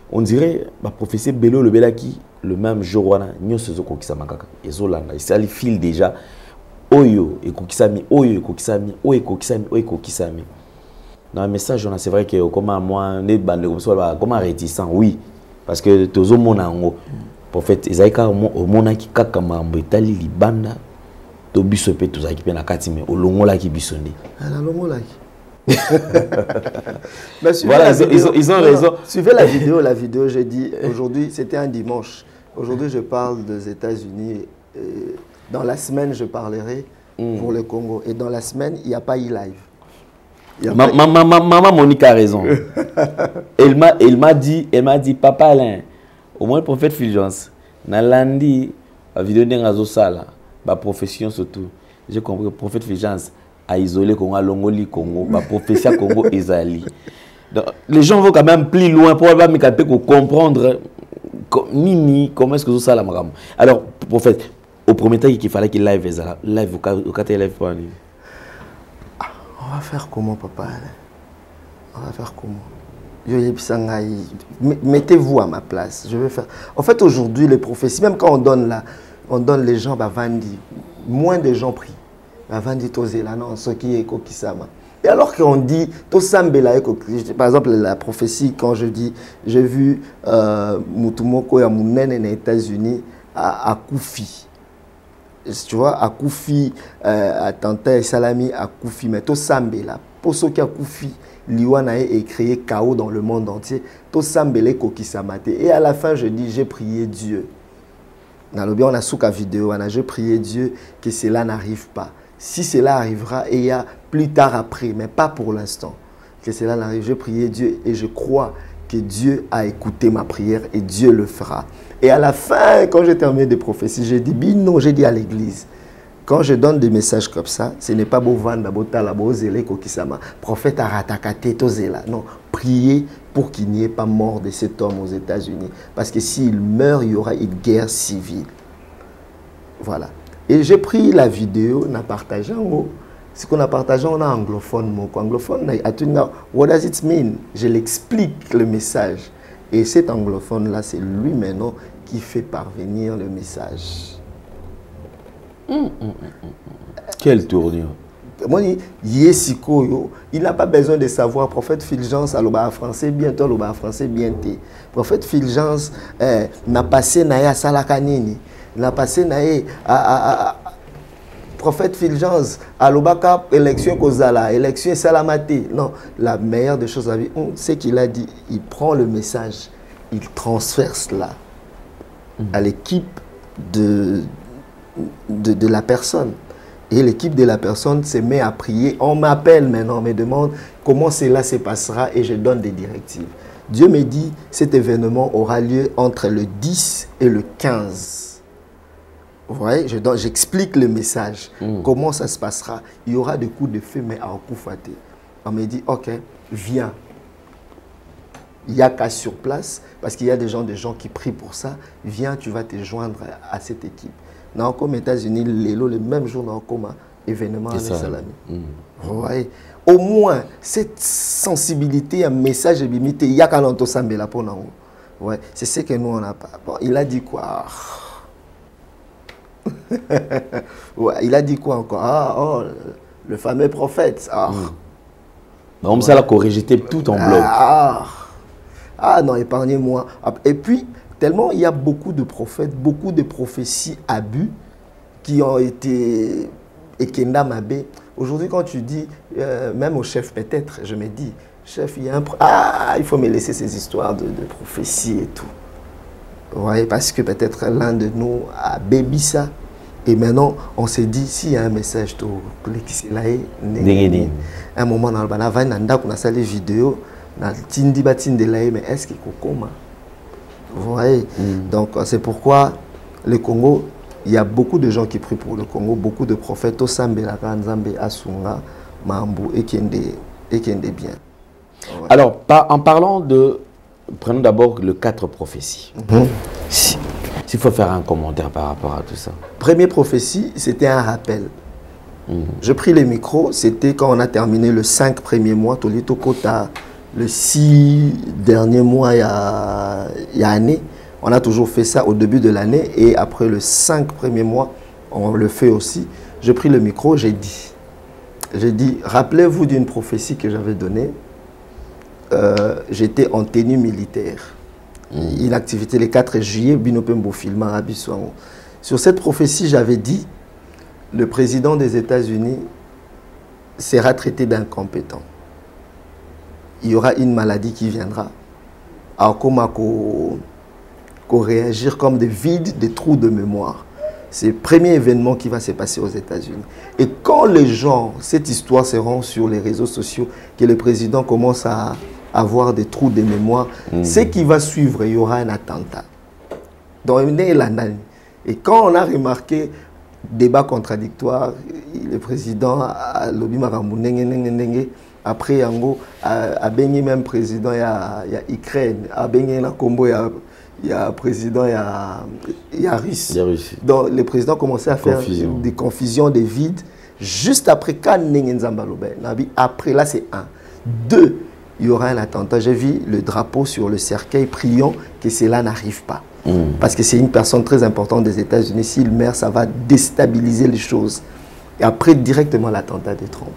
on dirait la prophétie Bello le Belaki, le même jour, nous sommes au Kisamakaka. Et Zolanda, il file déjà. Oyo, et Kokisami, Oyo, Kokisami, Oyo, Kokisami, Oyo, Kokisami. Dans le message, c'est vrai que comment moi, comment réticent, oui. Parce que tout le monde a un prophète Esaïka au monaki kakama mbetali libanda to biso pe to zaki pe na kati me olongola ki bisonde ala longola ki voilà ils ont raison. Suivez la vidéo j'ai dit aujourd'hui c'était un dimanche, aujourd'hui je parle des États-Unis, dans la semaine je parlerai pour le Congo et dans la semaine il n'y a pas e-live. Maman Monique a raison. elle m'a dit papa Alain, au moins le prophète Fulgence, Nalandi, la vidéo de Sala, la profession surtout. J'ai compris que le prophète Fulgence a isolé Congo, Longoli Congo, la prophétie Congo Ezali. Les gens vont quand même plus loin pour comprendre comment est-ce que ça la marame. Alors, prophète, au premier temps qu'il fallait qu'il live Ezala, live au 4 live pas. On va faire comment, papa? On va faire comment? Mettez-vous à ma place. Je vais faire. En fait, aujourd'hui, les prophéties, même quand on donne les gens, Vandi, moins de gens prient. Vandi Tozela, non, ce qui est Kokisama. Et alors qu'on dit, par exemple, la prophétie, quand je dis, j'ai vu Mutumoko Yamunen aux États-Unis à Koufi. Tu vois, à Koufi, à Tanta et Salami, à Koufi, mais tout Sambela, pour ceux qui a Koufi, Liwana est créé chaos dans le monde entier, tout Sambela Kokisamate. Et à la fin, je dis, j'ai prié Dieu. Dans le bien, on a souka vidéo, on a j'ai prié Dieu que cela n'arrive pas. Si cela arrivera, et il y a plus tard après, mais pas pour l'instant, que cela n'arrive, j'ai prié Dieu et je crois que Dieu a écouté ma prière et Dieu le fera. Et à la fin, quand j'ai terminé des prophéties, j'ai dit, non, j'ai dit à l'église, quand je donne des messages comme ça, ce n'est pas beau vendre, beau tala, beau zélé, kokisama, prophète a ratakate, tozela. Non, priez pour qu'il n'y ait pas mort de cet homme aux États-Unis. Parce que s'il meurt, il y aura une guerre civile. Voilà. Et j'ai pris la vidéo, on a partagé en haut. Ce qu'on a partagé, on a anglophone. Mon anglophone, what does it mean? Je l'explique le message. Et cet anglophone-là, c'est lui maintenant qui fait parvenir le message. Quelle tournure. Il n'a pas besoin de savoir. Prophète Fulgence, à français bien, toi, à français bien. Prophète Fulgence n'a passé à Salakanini. N'a passé à prophète Fulgence, à l'Obaka, élection Kozala, élection Salamati. Non, la meilleure des choses à vie, c'est qu'il a dit, il prend le message, il transfère cela à l'équipe de la personne. Et l'équipe de la personne se met à prier. On m'appelle maintenant, on me demande comment cela se passera et je donne des directives. Dieu me dit, cet événement aura lieu entre le 10 et le 15. Vous voyez, j'explique le message, comment ça se passera. Il y aura des coups de feu, mais à Koufate. On me dit, ok, viens. Il n'y a qu'à sur place, parce qu'il y a des gens qui prient pour ça. Viens, tu vas te joindre à cette équipe. Dans comme États-Unis, le même jour, dans comme événement avec Salami. Vous voyez, au moins, cette sensibilité, un message limité, il y a qu'à l'entosambé là pour nous. Ouais, c'est ce que nous, on n'a pas. Bon, il a dit quoi? Ouais, il a dit quoi encore? Le fameux prophète. Donc, ça l'a corrigé tout en bloc. Non, épargnez-moi. Et puis, tellement il y a beaucoup de prophètes, beaucoup de prophéties abus qui ont été Ekenda Mabé. Aujourd'hui, quand tu dis, même au chef peut-être, je me dis, chef, il faut me laisser ces histoires de prophéties et tout. Vous voyez, parce que peut-être l'un de nous a bébi ça. Et maintenant, on s'est dit, s'il y a un message, un moment dans le banavane, on a salé vidéo, mais est-ce qu'il y a vous voyez? Donc, c'est pourquoi le Congo, il y a beaucoup de gens qui prient pour le Congo, beaucoup de prophètes, Osambe, Lakanzambe, Asunga, Mambu, et Kende bien. Ouais. Alors, en parlant de... Prenons d'abord le 4 prophéties. S'il faut faire un commentaire par rapport à tout ça. Première prophétie, c'était un rappel. Je pris les micros, c'était quand on a terminé le 5 premiers mois, Tolito Kota, le 6 derniers mois, il y a année. On a toujours fait ça au début de l'année et après le 5 premiers mois, on le fait aussi. J'ai pris le micro, j'ai dit, rappelez-vous d'une prophétie que j'avais donnée. J'étais en tenue militaire. Une activité le 4 juillet, Binopembo Filma à Bissouan. Sur cette prophétie, j'avais dit, le président des États-Unis sera traité d'incompétent. Il y aura une maladie qui viendra. Alors, comment réagir comme des vides, des trous de mémoire. C'est le premier événement qui va se passer aux États-Unis. Et quand les gens, cette histoire se rend sur les réseaux sociaux, que le président commence à avoir des trous de mémoire, ce qui va suivre, il y aura un attentat. Donc, et quand on a remarqué débat contradictoire, le président a lobby marambounenge, après yango a baigné même président il y a Ukraine, a baigné la Combo il y a président il y a Russie. Donc le président commençait à faire des confusions, des vides juste après quand après là c'est 1. 2, il y aura un attentat. J'ai vu le drapeau sur le cercueil, prions que cela n'arrive pas. Parce que c'est une personne très importante des États-Unis. S'il meurt, ça va déstabiliser les choses. Et après, directement l'attentat de Trump.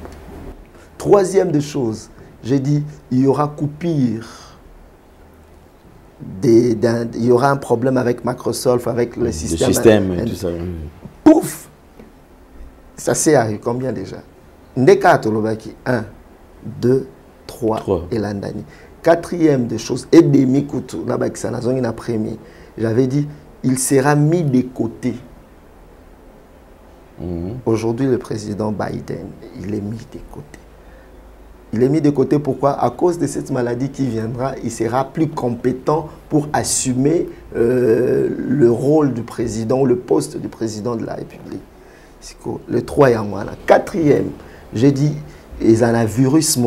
Troisième des choses, j'ai dit, il y aura coupure. Il y aura un problème avec Microsoft, avec le système. Le système et tout ça. Pouf! Ça s'est arrivé combien déjà? Ndekatolobaki, 1, 2, 3 et l'Andani. Quatrième des choses, et Demikutu, j'avais dit, il sera mis de côté. Aujourd'hui, le président Biden, il est mis de côté. Il est mis de côté, pourquoi? À cause de cette maladie qui viendra, il sera plus compétent pour assumer le rôle du président, le poste du président de la République. Le 3 et la 4e, j'ai dit, il y a un virus,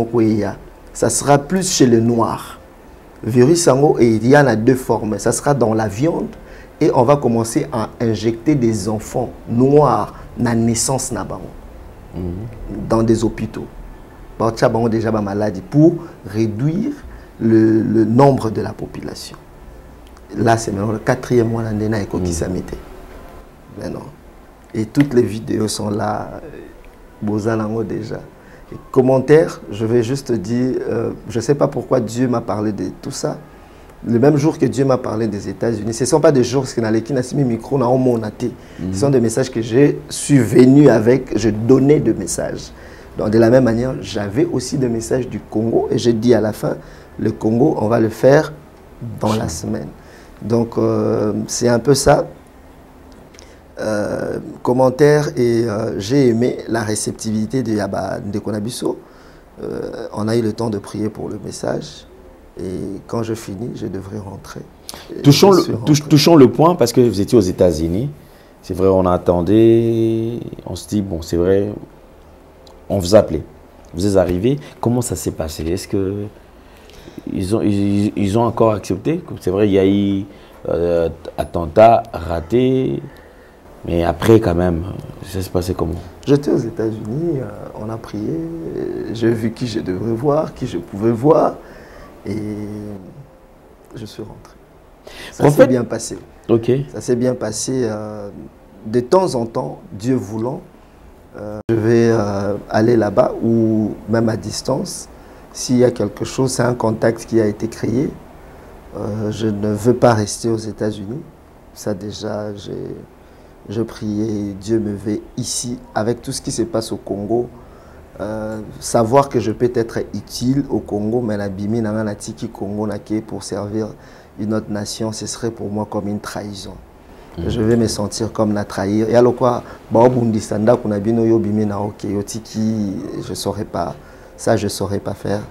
ça sera plus chez les Noirs. Virus, il y en a deux formes. Ça sera dans la viande et on va commencer à injecter des enfants noirs na naissance dans des hôpitaux. Déjà maladie pour réduire le nombre de la population. Là, c'est maintenant le 4e mois l'année qui s'est mis. Et toutes les vidéos sont là. Bozalango déjà. Et commentaires, je vais juste dire, je ne sais pas pourquoi Dieu m'a parlé de tout ça. Le même jour que Dieu m'a parlé des États-Unis, ce ne sont pas des jours qui n'ont micro, ce sont des messages que je suis venu avec, je donnais des messages. Donc de la même manière, j'avais aussi des messages du Congo et j'ai dit à la fin, le Congo, on va le faire dans la semaine. Donc c'est un peu ça. Commentaire et j'ai aimé la réceptivité de Yaba Ndekonabiso. On a eu le temps de prier pour le message et quand je finis, je devrais rentrer. Touchons le point parce que vous étiez aux États-Unis. C'est vrai, on attendait, on se dit, bon, c'est vrai, on vous a appelé. Vous êtes arrivé, comment ça s'est passé? Est-ce que ils ont encore accepté? C'est vrai, il y a eu attentat raté. Mais après, quand même, ça s'est passé comment? J'étais aux États-Unis, on a prié, j'ai vu qui je devrais voir, qui je pouvais voir, et je suis rentré. Ça s'est bien passé. Ok. Ça s'est bien passé. De temps en temps, Dieu voulant, je vais aller là-bas, ou même à distance. S'il y a quelque chose, c'est un contact qui a été créé. Je ne veux pas rester aux États-Unis. Ça déjà, je priais, Dieu me veut ici, avec tout ce qui se passe au Congo. Savoir que je peux être utile au Congo, mais la bimi n'a tiki Congo pour servir une autre nation, ce serait pour moi comme une trahison. Je vais me sentir comme la trahir. Et alors quoi, je saurais pas, ça je saurais pas faire.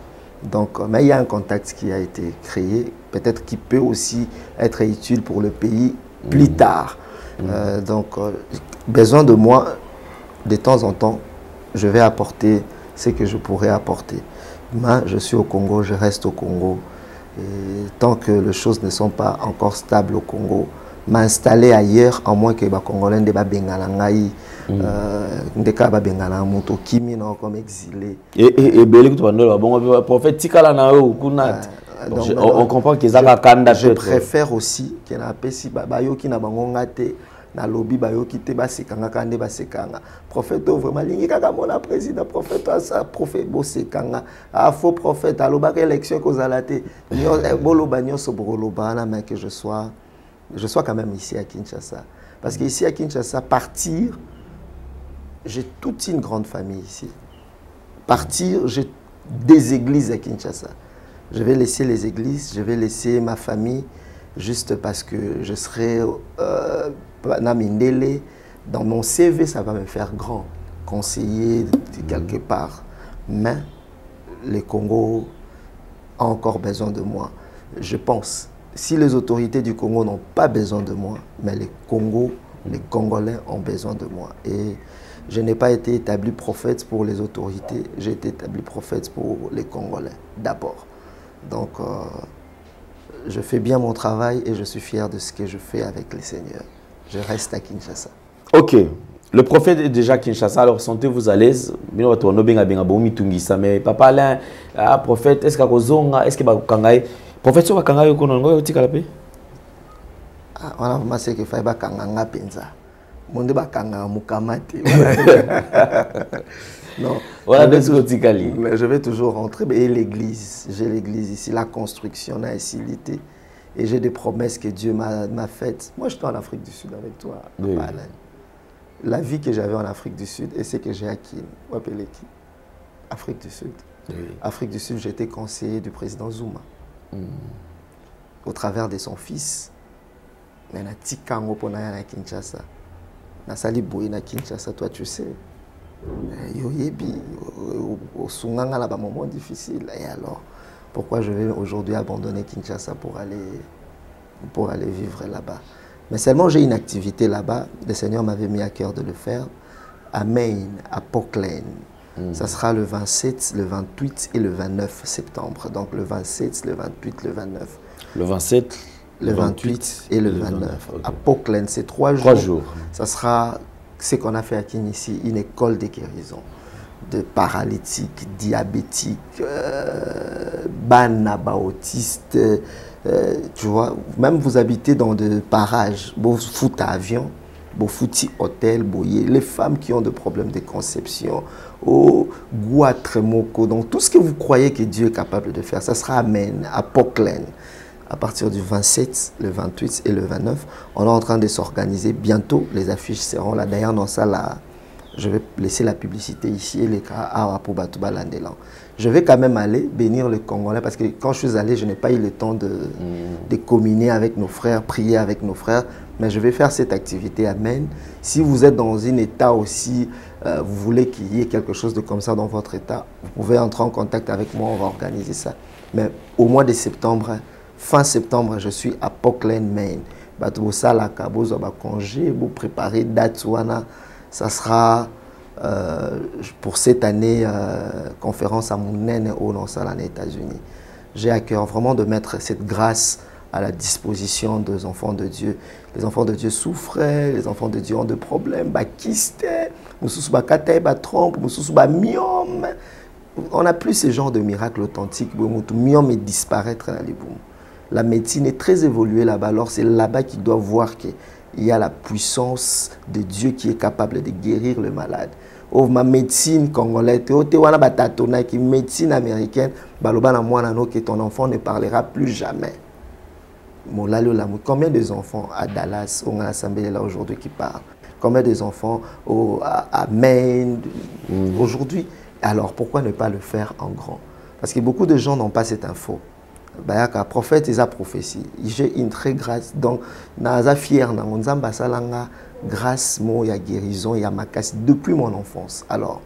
Donc, mais il y a un contact qui a été créé, peut-être qui peut aussi être utile pour le pays plus tard. Donc, besoin de moi, de temps en temps, je vais apporter ce que je pourrais apporter. Moi, je suis au Congo, je reste au Congo. Et tant que les choses ne sont pas encore stables au Congo, m'installer ailleurs, à moins que les Congolais ne soient pas comme exilés. On comprend qu'ils ont un candidat. Je préfère aussi qu'il y ait na lobby bayoki te basekanga kande basekanga prophète vraiment lingi kaka mona président prophète ça prophète bosekanga a faux prophète alobaka élection kozala te boloba nyonso boloba na mais que je sois quand même ici à Kinshasa parce que ici à Kinshasa partir j'ai toute une grande famille ici partir j'ai des églises à Kinshasa je vais laisser les églises je vais laisser ma famille juste parce que je serai dans mon CV, ça va me faire grand, conseiller quelque part. Mais le Congo a encore besoin de moi. Je pense, si les autorités du Congo n'ont pas besoin de moi, mais les Congolais ont besoin de moi. Et je n'ai pas été établi prophète pour les autorités, j'ai été établi prophète pour les Congolais, d'abord. Donc, je fais bien mon travail et je suis fier de ce que je fais avec les seigneurs. Je reste à Kinshasa. Ok. Le prophète est déjà à Kinshasa, alors sentez-vous à l'aise. Mais papa Alain, prophète, est-ce que Kangaï prophète, est-ce que Kangaï on a c'est que fait Kanganga Penza. Monde Kanga Mukamate. Non. Voilà, je vais toujours rentrer. Et l'église, j'ai l'église ici, la construction a facilité. Et j'ai des promesses que Dieu m'a faites. Moi, j'étais en Afrique du Sud avec toi. Oui. La vie que j'avais en Afrique du Sud et ce que j'ai acquis. Vous appelez qui? Afrique du Sud. Oui. Afrique du Sud, j'étais conseiller du président Zuma. Au travers de son fils. Mais na Tikango pour na Kinshasa. Na Sali Boy na Kinshasa, toi tu sais. Yoyebi, au Sunganga, là, un moment difficile. Et alors, pourquoi je vais aujourd'hui abandonner Kinshasa pour aller vivre là-bas? Mais seulement j'ai une activité là-bas. Le Seigneur m'avait mis à cœur de le faire. À Maine, à Portland. Ça sera le 27, le 28 et le 29 septembre. Donc le 27, le 28, le 29. Le 27, le 28 et le 29. Okay. À Portland, c'est 3 jours. 3 jours. Ça sera ce qu'on a fait à Kin ici, une école de guérison. De paralytiques, diabétiques, banaba, autistes. Tu vois, même vous habitez dans des parages, vous foutez avion. Bofouti hôtel, boyer, les femmes qui ont des problèmes de conception, au Guatremoko, donc tout ce que vous croyez que Dieu est capable de faire, ça sera Amen, à Portland. À partir du 27, le 28 et le 29, on est en train de s'organiser. Bientôt, les affiches seront là. D'ailleurs, dans ça, là, je vais laisser la publicité ici et les cas à Batouba Landelan. Je vais quand même aller bénir le Congolais parce que quand je suis allé, je n'ai pas eu le temps de communier avec nos frères, prier avec nos frères. Mais je vais faire cette activité, amen. Si vous êtes dans un état aussi, vous voulez qu'il y ait quelque chose de comme ça dans votre état, vous pouvez entrer en contact avec moi, on va organiser ça. Mais au mois de septembre, fin septembre, je suis à Portland, Maine. Vous congé, vous préparez date, ça sera pour cette année conférence à Mounene au dans ça, les États-Unis. J'ai à cœur vraiment de mettre cette grâce à la disposition des enfants de Dieu. Les enfants de Dieu souffraient, les enfants de Dieu ont des problèmes, kyste, trompe, myome. On n'a plus ce genre de miracle authentique. Myome est disparaître dans les booms. La médecine est très évoluée là-bas. Alors c'est là-bas qu'ils doivent voir qu'il y a la puissance de Dieu qui est capable de guérir le malade. Oh, ma médecine congolaise, médecine américaine, que ton enfant ne parlera plus jamais. Combien des enfants à Dallas, on a l'Assemblée là aujourd'hui qui parlent? Combien des enfants à Maine aujourd'hui? Alors pourquoi ne pas le faire en grand? Parce que beaucoup de gens n'ont pas cette info. Un prophète, il a prophétie. J'ai une très grâce. Donc, naza fier na nzamba salanga grâce mo ya guérison ya makasi depuis mon enfance. Alors,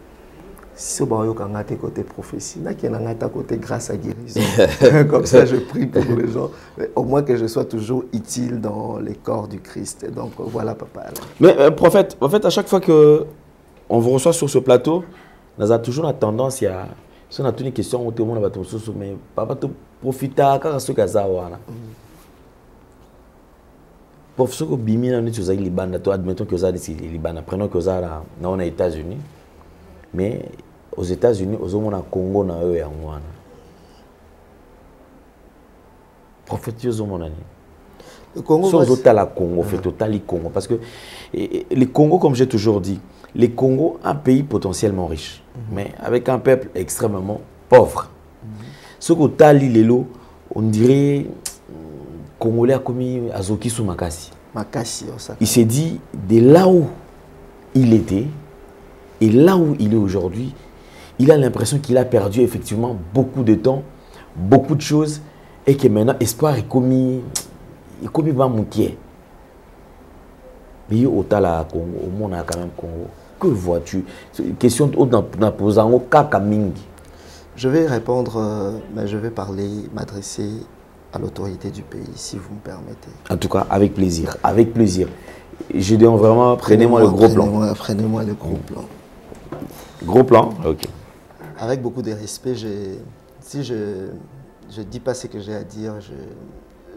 si vous avez côté prophétie, vous avez côté grâce à guérison. Comme ça, je prie pour les gens. Au moins que je sois toujours utile dans les corps du Christ. Donc, voilà, papa. Mais, prophète, en fait, à chaque fois qu'on vous reçoit sur ce plateau, nous avons toujours la tendance, si on a toutes les questions, on va te mais papa, tu profites quand ce que ça pour ce que bimi na nito zali libanda to admettons que ça ici libanda prenons que ça là on est aux États-Unis mais aux États-Unis aux hommes na Congo na eux ya ngwana prophétieuse au monani le Congo sur la Congo fait total Congo parce que le Congo comme j'ai toujours dit le Congo un pays potentiellement riche mais avec un peuple extrêmement pauvre ce que tali lelo on dirait Congolais a commis Azoki sous Makassi. Il s'est dit, de là où il était et là où il est aujourd'hui, il a l'impression qu'il a perdu effectivement beaucoup de temps, beaucoup de choses et que maintenant, espoir est commis va monter. Mais au Tala Congo, au monde a quand même Congo. Que vois-tu? Question de poser au Kakamingi. Je vais répondre, mais je vais m'adresser à l'autorité du pays, si vous me permettez. En tout cas, avec plaisir, avec plaisir. Je dis vraiment, prenez-moi le gros plan. Prenez-moi le gros plan. Gros plan? Ok. Avec beaucoup de respect, si je ne dis pas ce que j'ai à dire,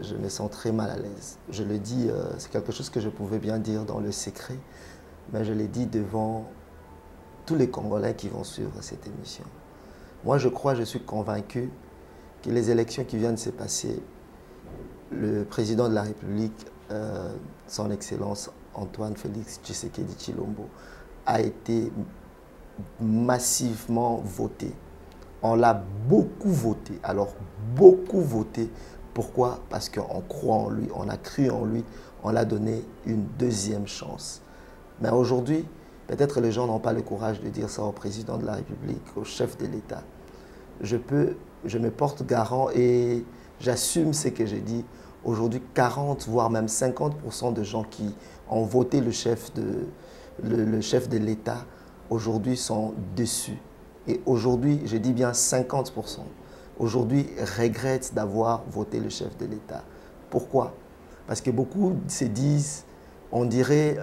je me sens très mal à l'aise. Je le dis, c'est quelque chose que je pouvais bien dire dans le secret, mais je l'ai dit devant tous les Congolais qui vont suivre cette émission. Moi, je suis convaincu que les élections qui viennent de se passer, le président de la République, son Excellence Antoine Félix Tshisekedi Tshilombo, a été massivement voté. On l'a beaucoup voté. Alors, beaucoup voté. Pourquoi? Parce qu'on croit en lui, on a cru en lui, on l'a donné une deuxième chance. Mais aujourd'hui, peut-être les gens n'ont pas le courage de dire ça au président de la République, au chef de l'État. Je me porte garant et j'assume ce que j'ai dit. Aujourd'hui, 40 voire même 50% de gens qui ont voté le chef de l'État aujourd'hui sont déçus. Et aujourd'hui, je dis bien 50%, aujourd'hui regrettent d'avoir voté le chef de l'État. Pourquoi? Parce que beaucoup se disent, on dirait,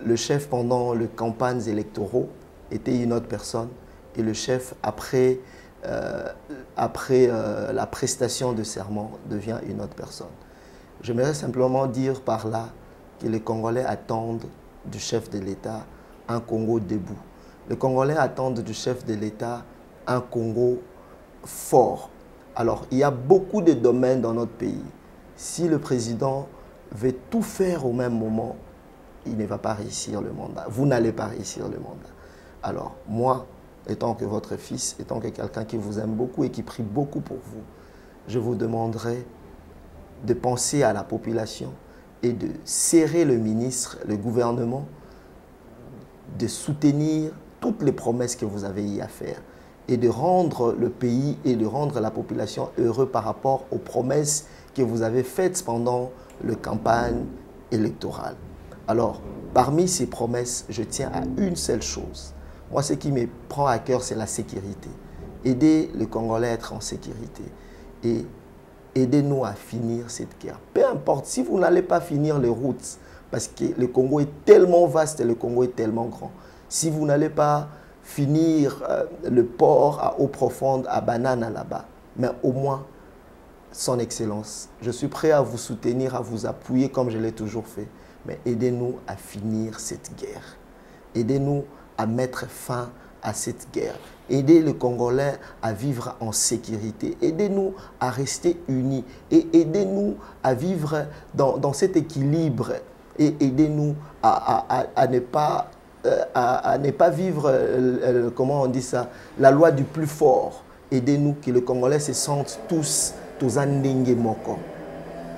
le chef pendant les campagnes électoraux était une autre personne et le chef après la prestation de serment devient une autre personne. J'aimerais simplement dire par là que les Congolais attendent du chef de l'État un Congo debout. Les Congolais attendent du chef de l'État un Congo fort. Alors, il y a beaucoup de domaines dans notre pays. Si le président veut tout faire au même moment, il ne va pas réussir le mandat. Vous n'allez pas réussir le mandat. Alors, moi, étant que votre fils, étant que quelqu'un qui vous aime beaucoup et qui prie beaucoup pour vous, je vous demanderai de penser à la population et de serrer le ministre, le gouvernement, de soutenir toutes les promesses que vous avez eu à faire et de rendre le pays et de rendre la population heureux par rapport aux promesses que vous avez faites pendant la campagne électorale. Alors, parmi ces promesses, je tiens à une seule chose. Moi, ce qui me prend à cœur, c'est la sécurité. Aider les Congolais à être en sécurité et aidez-nous à finir cette guerre. Peu importe, si vous n'allez pas finir les routes, parce que le Congo est tellement vaste et le Congo est tellement grand, si vous n'allez pas finir le port à eau profonde à Banana là-bas, mais au moins, son Excellence, je suis prêt à vous soutenir, à vous appuyer comme je l'ai toujours fait, mais aidez-nous à finir cette guerre. Aidez-nous à mettre fin à cette guerre. Aidez les Congolais à vivre en sécurité. Aidez-nous à rester unis et aidez-nous à vivre dans cet équilibre et aidez-nous à ne pas vivre, comment on dit ça, la loi du plus fort. Aidez-nous que les Congolais se sentent tous tozandenge moko.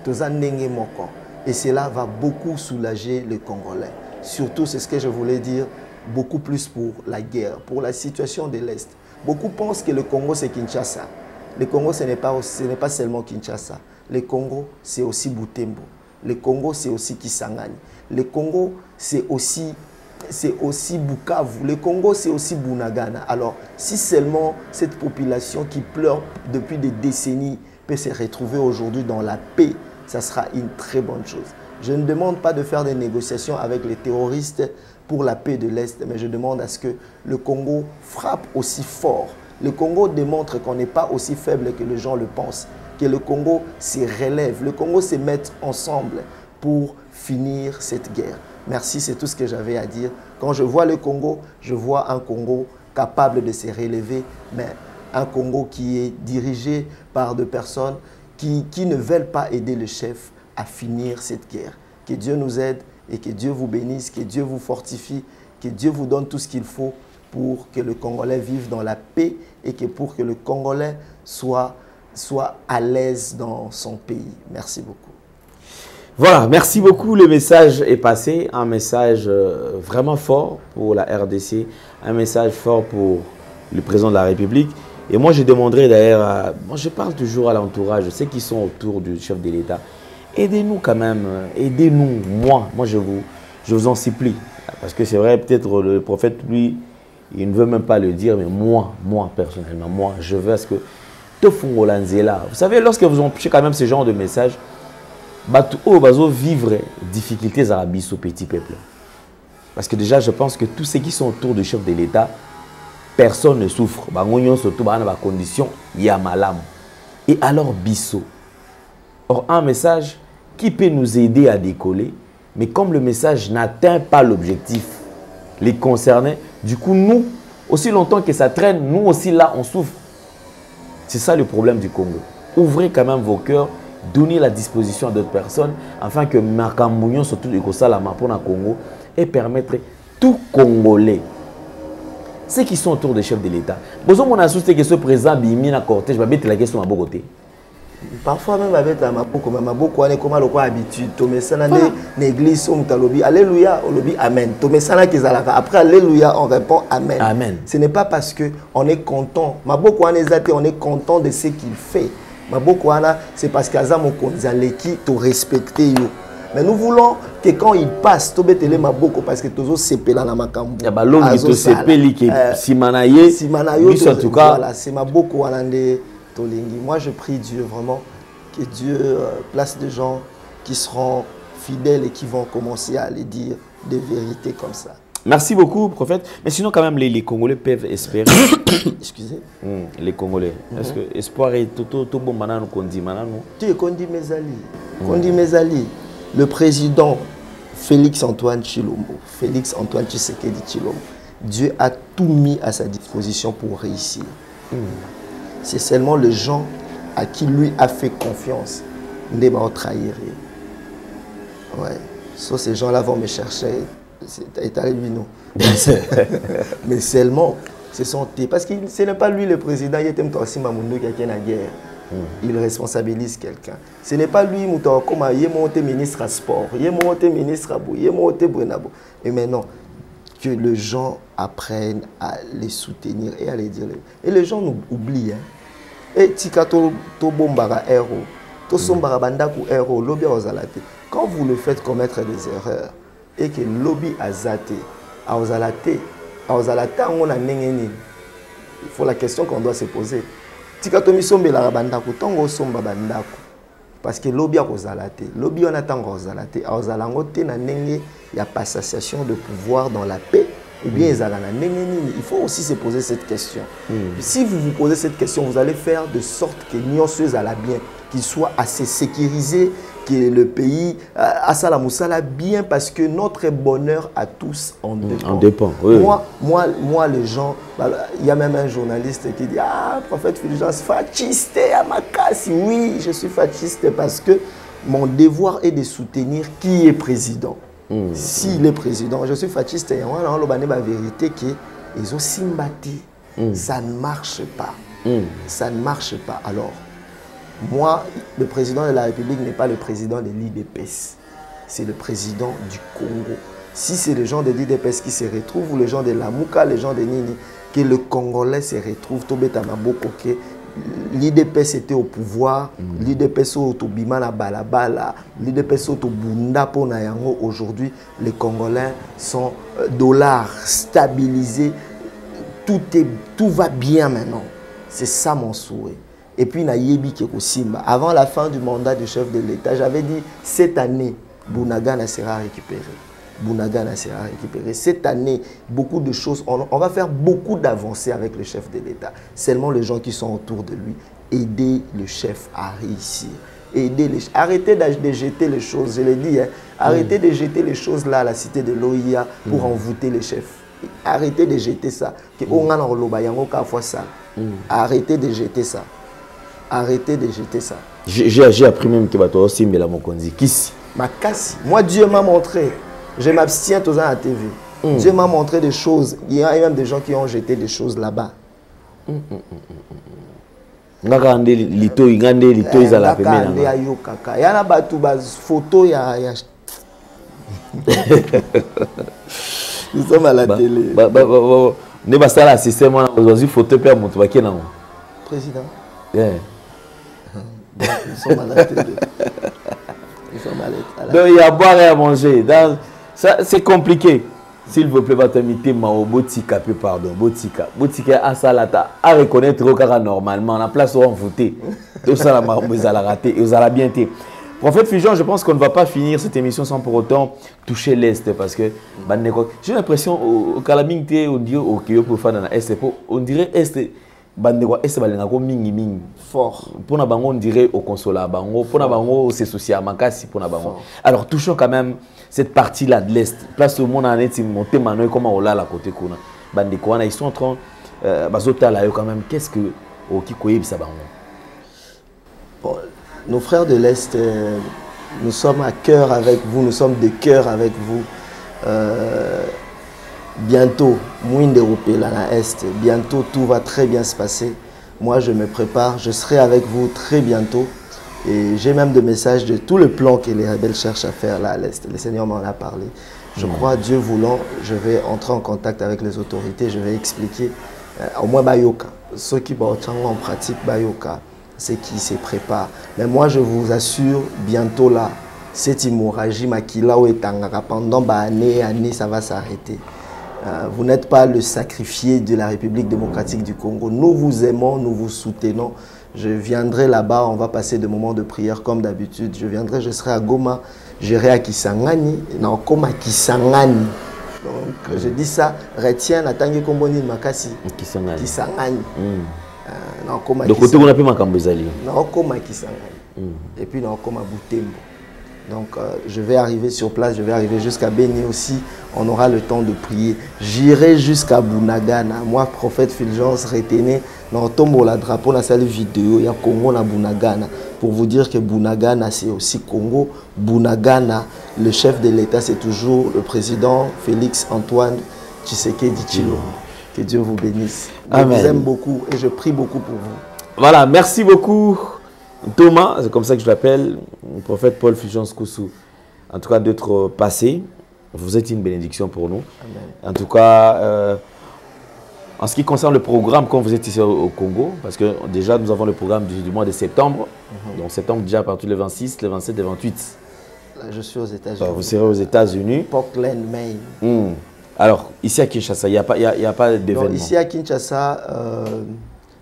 Tozandenge moko. Et cela va beaucoup soulager les Congolais. Surtout, c'est ce que je voulais dire, beaucoup plus pour la guerre, pour la situation de l'Est. Beaucoup pensent que le Congo, c'est Kinshasa. Le Congo, ce n'est pas seulement Kinshasa. Le Congo, c'est aussi Butembo. Le Congo, c'est aussi Kisangani. Le Congo, c'est aussi Bukavu. Le Congo, c'est aussi Bunagana. Alors, si seulement cette population qui pleure depuis des décennies peut se retrouver aujourd'hui dans la paix, ça sera une très bonne chose. Je ne demande pas de faire des négociations avec les terroristes pour la paix de l'Est, mais je demande à ce que le Congo frappe aussi fort. Le Congo démontre qu'on n'est pas aussi faible que les gens le pensent, que le Congo se relève, le Congo se met ensemble pour finir cette guerre. Merci, c'est tout ce que j'avais à dire. Quand je vois le Congo, je vois un Congo capable de se relever, mais un Congo qui est dirigé par des personnes qui ne veulent pas aider le chef à finir cette guerre. Que Dieu nous aide et que Dieu vous bénisse, que Dieu vous fortifie, que Dieu vous donne tout ce qu'il faut pour que le Congolais vive dans la paix et que pour que le Congolais soit à l'aise dans son pays. Merci beaucoup. Voilà, merci beaucoup. Le message est passé. Un message vraiment fort pour la RDC, un message fort pour le président de la République. Et moi, je demanderais d'ailleurs, moi je parle toujours à l'entourage, ceux qui sont autour du chef de l'État, aidez-nous quand même, aidez-nous, moi je vous en supplie. Parce que c'est vrai, peut-être le prophète, lui, il ne veut même pas le dire, mais moi personnellement, moi, je veux à ce que vous savez, lorsque vous empêchez quand même ce genre de message, vivre difficultés à Abyss au petit peuple. Parce que déjà, je pense que tous ceux qui sont autour du chef de l'État, personne ne souffre. Surtout dans la condition, il y a malam. Et alors, bisso. Or, un message qui peut nous aider à décoller, mais comme le message n'atteint pas l'objectif, les concernés, du coup, nous, aussi longtemps que ça traîne, nous aussi là, on souffre. C'est ça le problème du Congo. Ouvrez quand même vos cœurs, donnez la disposition à d'autres personnes, afin que Makambounion, surtout le Kosalama pour le Congo, et permettre tout Congolais, ceux qui sont autour des chefs de l'État. Bonjour, mon associé que ce président Bimi na cortège, je vais mettre la question à bon côté. Parfois même avec la maboko, on est comme habitude. Tomesana l'église, on talobi, alléluia, on lobby amen. Tomesana kizalaka. Après alléluia, on répond amen. Amen. Ce n'est pas parce que on est content. Maboko on est content de ce qu'il fait. Maboko c'est parce qu'Azam Okonzaleki te respecter yo. Mais nous voulons que quand il passe, Tobetele Maboko, parce que tous c'est pela na makambo. Il y a ballon qui se peli qui Simanaye. Simanaye, en tout cas. Voilà, c'est Maboko Alande Tolingi. Moi, je prie Dieu vraiment que Dieu place des gens qui seront fidèles et qui vont commencer à aller dire des vérités comme ça. Merci beaucoup, prophète. Mais sinon, quand même, les Congolais peuvent espérer. Excusez. Les Congolais. Est-ce que espoir est tout bon maintenant Kondi maintenant? Tu es Kondi Mezali. Kondi Mezali, le président Félix Antoine Tshilombo, Félix Antoine Tshisekedi Tshilombo, Dieu a tout mis à sa disposition pour réussir. C'est seulement les gens à qui lui a fait confiance ne va trahir. Ouais. So, ces gens-là vont me chercher. C'est arrivé nous. Mais seulement, ce sont parce que ce n'est pas lui le président. Il était aussi Mamoundou qui a la guerre. Il responsabilise quelqu'un. Ce n'est pas lui comme il est monté ministre à sport, il est monté ministre à Bou, il est monté Brenabo. Et maintenant, que les gens apprennent à les soutenir et à les dire. Et les gens nous oublient. Et tika to bombara héros, to sombara bandaku héros, lobby ozalate. Quand vous le faites commettre des erreurs et que lobby azate, ozalate, on a nengeni. Il faut la question qu'on doit se poser. Tika to misombe la bandaku, tongo somba bandaku. Parce que lobby ozalate, lobby on attend ozalate, ozalangote na nenge ya passation de pouvoir dans la paix. Ou bien il faut aussi se poser cette question. Si vous vous posez cette question, vous allez faire de sorte que Nyonseuse à la bien, qu'il soit assez sécurisé, que le pays a la moussala bien, parce que notre bonheur à tous en dépend. En dépend, oui. Moi, les gens, il y a même un journaliste qui dit ah, prophète Fulgence, fasciste à ma casse. Oui, je suis fasciste parce que mon devoir est de soutenir qui est président. S'il est président, je suis fasciste et on a la vérité qu'ils ont sympathie. Ça ne marche pas. Ça ne marche pas. Alors, moi, le président de la République n'est pas le président de l'IDPS. C'est le président du Congo. Si c'est les gens de l'IDPS qui se retrouvent, ou les gens de la Mouka, les gens de Nini, que le Congolais se retrouve, Tobeta Maboko, l'IDPS était au pouvoir, l'IDPS au Tobima na balabala, l'IDPS au Tobunda pona yango. Aujourd'hui, les Congolais sont dollars stabilisés, tout va bien maintenant. C'est ça mon souhait. Et puis Nayebi Kekosimba, avant la fin du mandat du chef de l'État, j'avais dit cette année, Bunagana sera récupéré. Bunagana sera récupéré. Cette année, beaucoup de choses, on va faire beaucoup d'avancées avec le chef de l'État. Seulement les gens qui sont autour de lui, aider le chef à réussir. Arrêtez de jeter les choses, je l'ai dit, hein, arrêtez de jeter les choses là à la cité de l'OIA pour envoûter les chefs. Arrêtez de jeter ça. Arrêtez de jeter ça. Arrêtez de jeter ça. J'ai appris même que tu as aussi mis la Mokonzi. Qui? Ma casse. Moi, Dieu m'a montré. Je m'abstiens tous à la TV. Dieu m'a montré des choses. Il y a même des gens qui ont jeté des choses là-bas. Il y a des photos. Nous sommes à la télé. Ne pas ça là, système aujourd'hui photo per monter ba kenango. Président. Yeah. Nous sommes à la télé. Nous sommes à la télé. Donc il y a à boire et à manger. Ça c'est compliqué. S'il vous plaît, votre amitié mao botika peu pardon, botika. Botika à salata à reconnaître au cara normalement la place où on voter. Tout ça la vous allez rater et vous allez bien été. Prophète Fulgence, je pense qu'on ne va pas finir cette émission sans pour autant toucher l'Est parce que j'ai l'impression au Kalamingte on dit au Kiyo pour faire dans l'Est, on dirait Est bandeko Est balengako mingi mingi fort. Pour na bango on dirait au consulat bango, pour na bango c'est social makasi pour na bango. Alors touchons quand même cette partie là de l'Est. Place au monde en est monter maintenant comment on l'a à côté kuna. Bandeko ils sont en train bazota là quand même qu'est-ce que au Kikoyeb ça bango. Bon, nos frères de l'Est, nous sommes à cœur avec vous, nous sommes de cœur avec vous. Bientôt, Mouinde Européen à l'Est, bientôt tout va très bien se passer. Moi, je me prépare, je serai avec vous très bientôt. Et j'ai même des messages de tout le plan que les rebelles cherchent à faire là à l'Est. Le Seigneur m'en a parlé. Je crois, Dieu voulant, je vais entrer en contact avec les autorités, je vais expliquer, au moins Bayoka, ceux qui vont en pratique Bayoka. C'est qui se prépare. Mais moi, je vous assure, bientôt là, cette hémorragie makilao et tangaka pendant années, ça va s'arrêter. Vous n'êtes pas le sacrifié de la République démocratique du Congo. Nous vous aimons, nous vous soutenons. Je viendrai là-bas, on va passer des moments de prière comme d'habitude. Je serai à Goma, j'irai à Kisangani, non, comme à Kisangani. Donc, je dis ça, retiens la tangi komboni makasi. Kisangani. Kisangani. De côté, on a pu m'accompagner. Non, comme à Kisangani. Et puis, non, comme à Butembo. Donc, je vais arriver sur place, je vais arriver jusqu'à Béni aussi. On aura le temps de prier. J'irai jusqu'à Bunagana. Moi, prophète Fulgence, retenez, dans tombe la drapeau, dans cette vidéo, il y a Congo na Bunagana. Pour vous dire que Bunagana, c'est aussi Congo. Bunagana, le chef de l'État, c'est toujours le président Félix Antoine Tshisekedi Tshilombo. Que Dieu vous bénisse. Je vous aime beaucoup et je prie beaucoup pour vous. Voilà, merci beaucoup. Thomas, c'est comme ça que je l'appelle, le prophète Paul Fulgence Koussou, en tout cas d'être passé, vous êtes une bénédiction pour nous. Amen. En tout cas, en ce qui concerne le programme, quand vous êtes ici au Congo, parce que déjà nous avons le programme du mois de septembre, donc septembre déjà à partir du 26, le 27, le 28. Là, je suis aux États-Unis. Vous serez aux États-Unis. Portland, Maine. Alors, ici à Kinshasa, il n'y a pas d'événement. Ici à Kinshasa,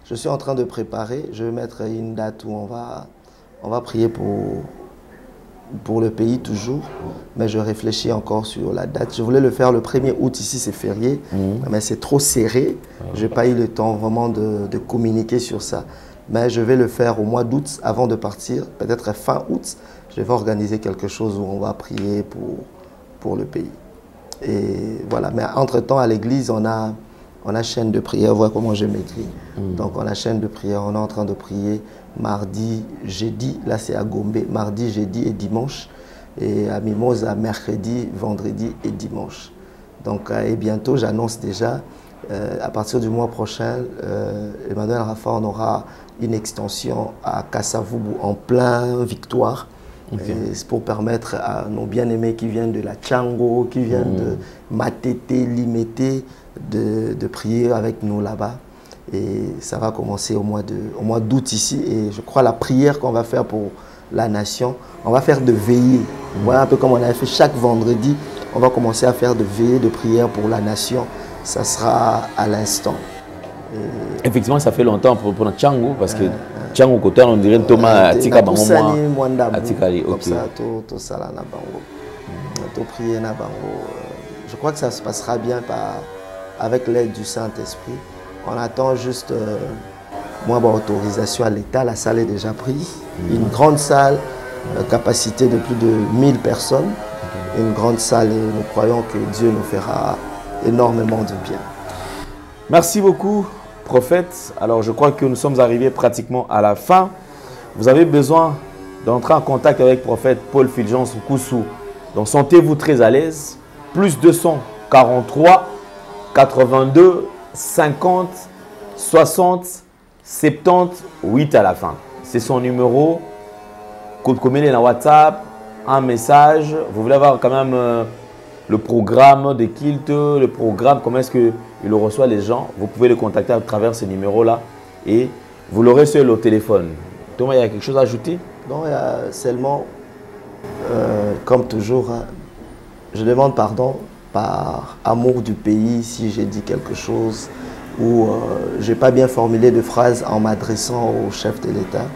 je suis en train de préparer. Je vais mettre une date où on va prier pour le pays toujours. Mais je réfléchis encore sur la date. Je voulais le faire le 1er août. Ici, c'est férié. Mais c'est trop serré. Je n'ai pas eu le temps vraiment de communiquer sur ça. Mais je vais le faire au mois d'août avant de partir. Peut-être fin août. Je vais organiser quelque chose où on va prier pour le pays. Et voilà. Mais entre-temps, à l'église, on a chaîne de prière, voilà comment je m'écris. Donc on a chaîne de prière, on est en train de prier mardi, jeudi, là c'est à Gombe, mardi, jeudi et dimanche. Et à Mimosa, mercredi, vendredi et dimanche. Donc et bientôt, j'annonce déjà, à partir du mois prochain, Emmanuel Rafa, on aura une extension à Kassavubu en plein Victoire. C'est pour permettre à nos bien-aimés qui viennent de la Tchango, qui viennent de Matete, Limete, de prier avec nous là-bas. Et ça va commencer au mois d'août ici. Et je crois la prière qu'on va faire pour la nation, on va faire de veillées. Voilà un peu comme on avait fait chaque vendredi. On va commencer à faire de veillées de prière pour la nation. Ça sera à l'instant. Effectivement, ça fait longtemps pour notre Tchango, parce que Tchango côté, on dirait Thomas Atika Bango. Atika, ok. Je crois que ça se passera bien avec l'aide du Saint-Esprit. On attend juste autorisation à l'État. La salle est déjà prise. Une grande salle, capacité de plus de 1000 personnes. Une grande salle et nous croyons que Dieu nous fera énormément de bien. Merci beaucoup, prophète. Alors je crois que nous sommes arrivés pratiquement à la fin. Vous avez besoin d'entrer en contact avec prophète Paul Fulgence Koussou. Donc sentez-vous très à l'aise. Plus 243 82 50 60 70 8 à la fin. C'est son numéro. Code commun dans WhatsApp, un message. Vous voulez avoir quand même le programme de Kilt, le programme, comment est-ce qu'il le reçoit les gens. Vous pouvez le contacter à travers ce numéro-là et vous l'aurez sur le téléphone. Thomas, il y a quelque chose à ajouter? Non, il y a seulement, comme toujours, hein, je demande pardon par amour du pays si j'ai dit quelque chose ou je n'ai pas bien formulé de phrase en m'adressant au chef de l'État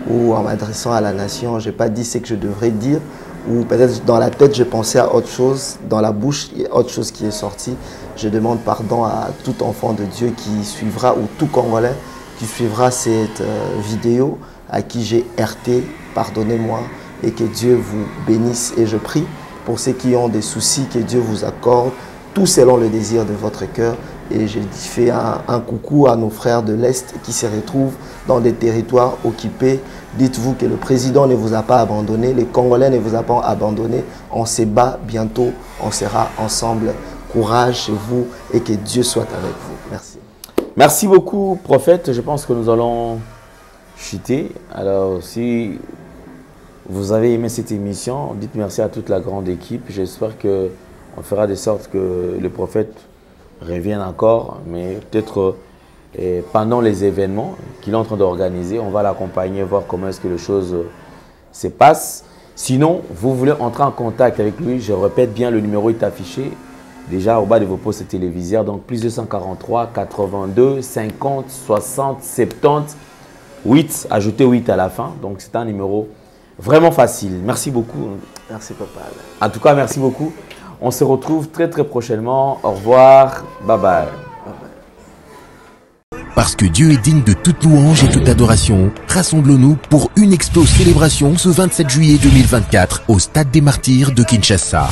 ou en m'adressant à la nation. Je n'ai pas dit ce que je devrais dire ou peut-être dans la tête je pensais à autre chose, dans la bouche il y a autre chose qui est sortie. Je demande pardon à tout enfant de Dieu qui suivra ou tout Congolais qui suivra cette vidéo à qui j'ai heurté, pardonnez-moi et que Dieu vous bénisse et je prie pour ceux qui ont des soucis, que Dieu vous accorde, tout selon le désir de votre cœur. Et j'ai fait un coucou à nos frères de l'Est qui se retrouvent dans des territoires occupés. Dites-vous que le président ne vous a pas abandonné, les Congolais ne vous ont pas abandonné. On se bat bientôt, on sera ensemble. Courage chez vous et que Dieu soit avec vous. Merci. Merci beaucoup, prophète. Je pense que nous allons chuter. Alors, si vous avez aimé cette émission, dites merci à toute la grande équipe. J'espère qu'on fera de sorte que le prophète revienne encore, mais peut-être pendant les événements qu'il est en train d'organiser, on va l'accompagner, voir comment est-ce que les choses se passent. Sinon, vous voulez entrer en contact avec lui, je répète bien, le numéro est affiché déjà au bas de vos postes téléviseurs. Donc, plus 243 82 50 60 70 8. Ajoutez 8 à la fin. Donc, c'est un numéro vraiment facile. Merci beaucoup. Merci, papa. En tout cas, merci beaucoup. On se retrouve très prochainement. Au revoir. Bye bye. Parce que Dieu est digne de toute louange et toute adoration, rassemblons-nous pour une explose célébration ce 27 juillet 2024 au Stade des Martyrs de Kinshasa.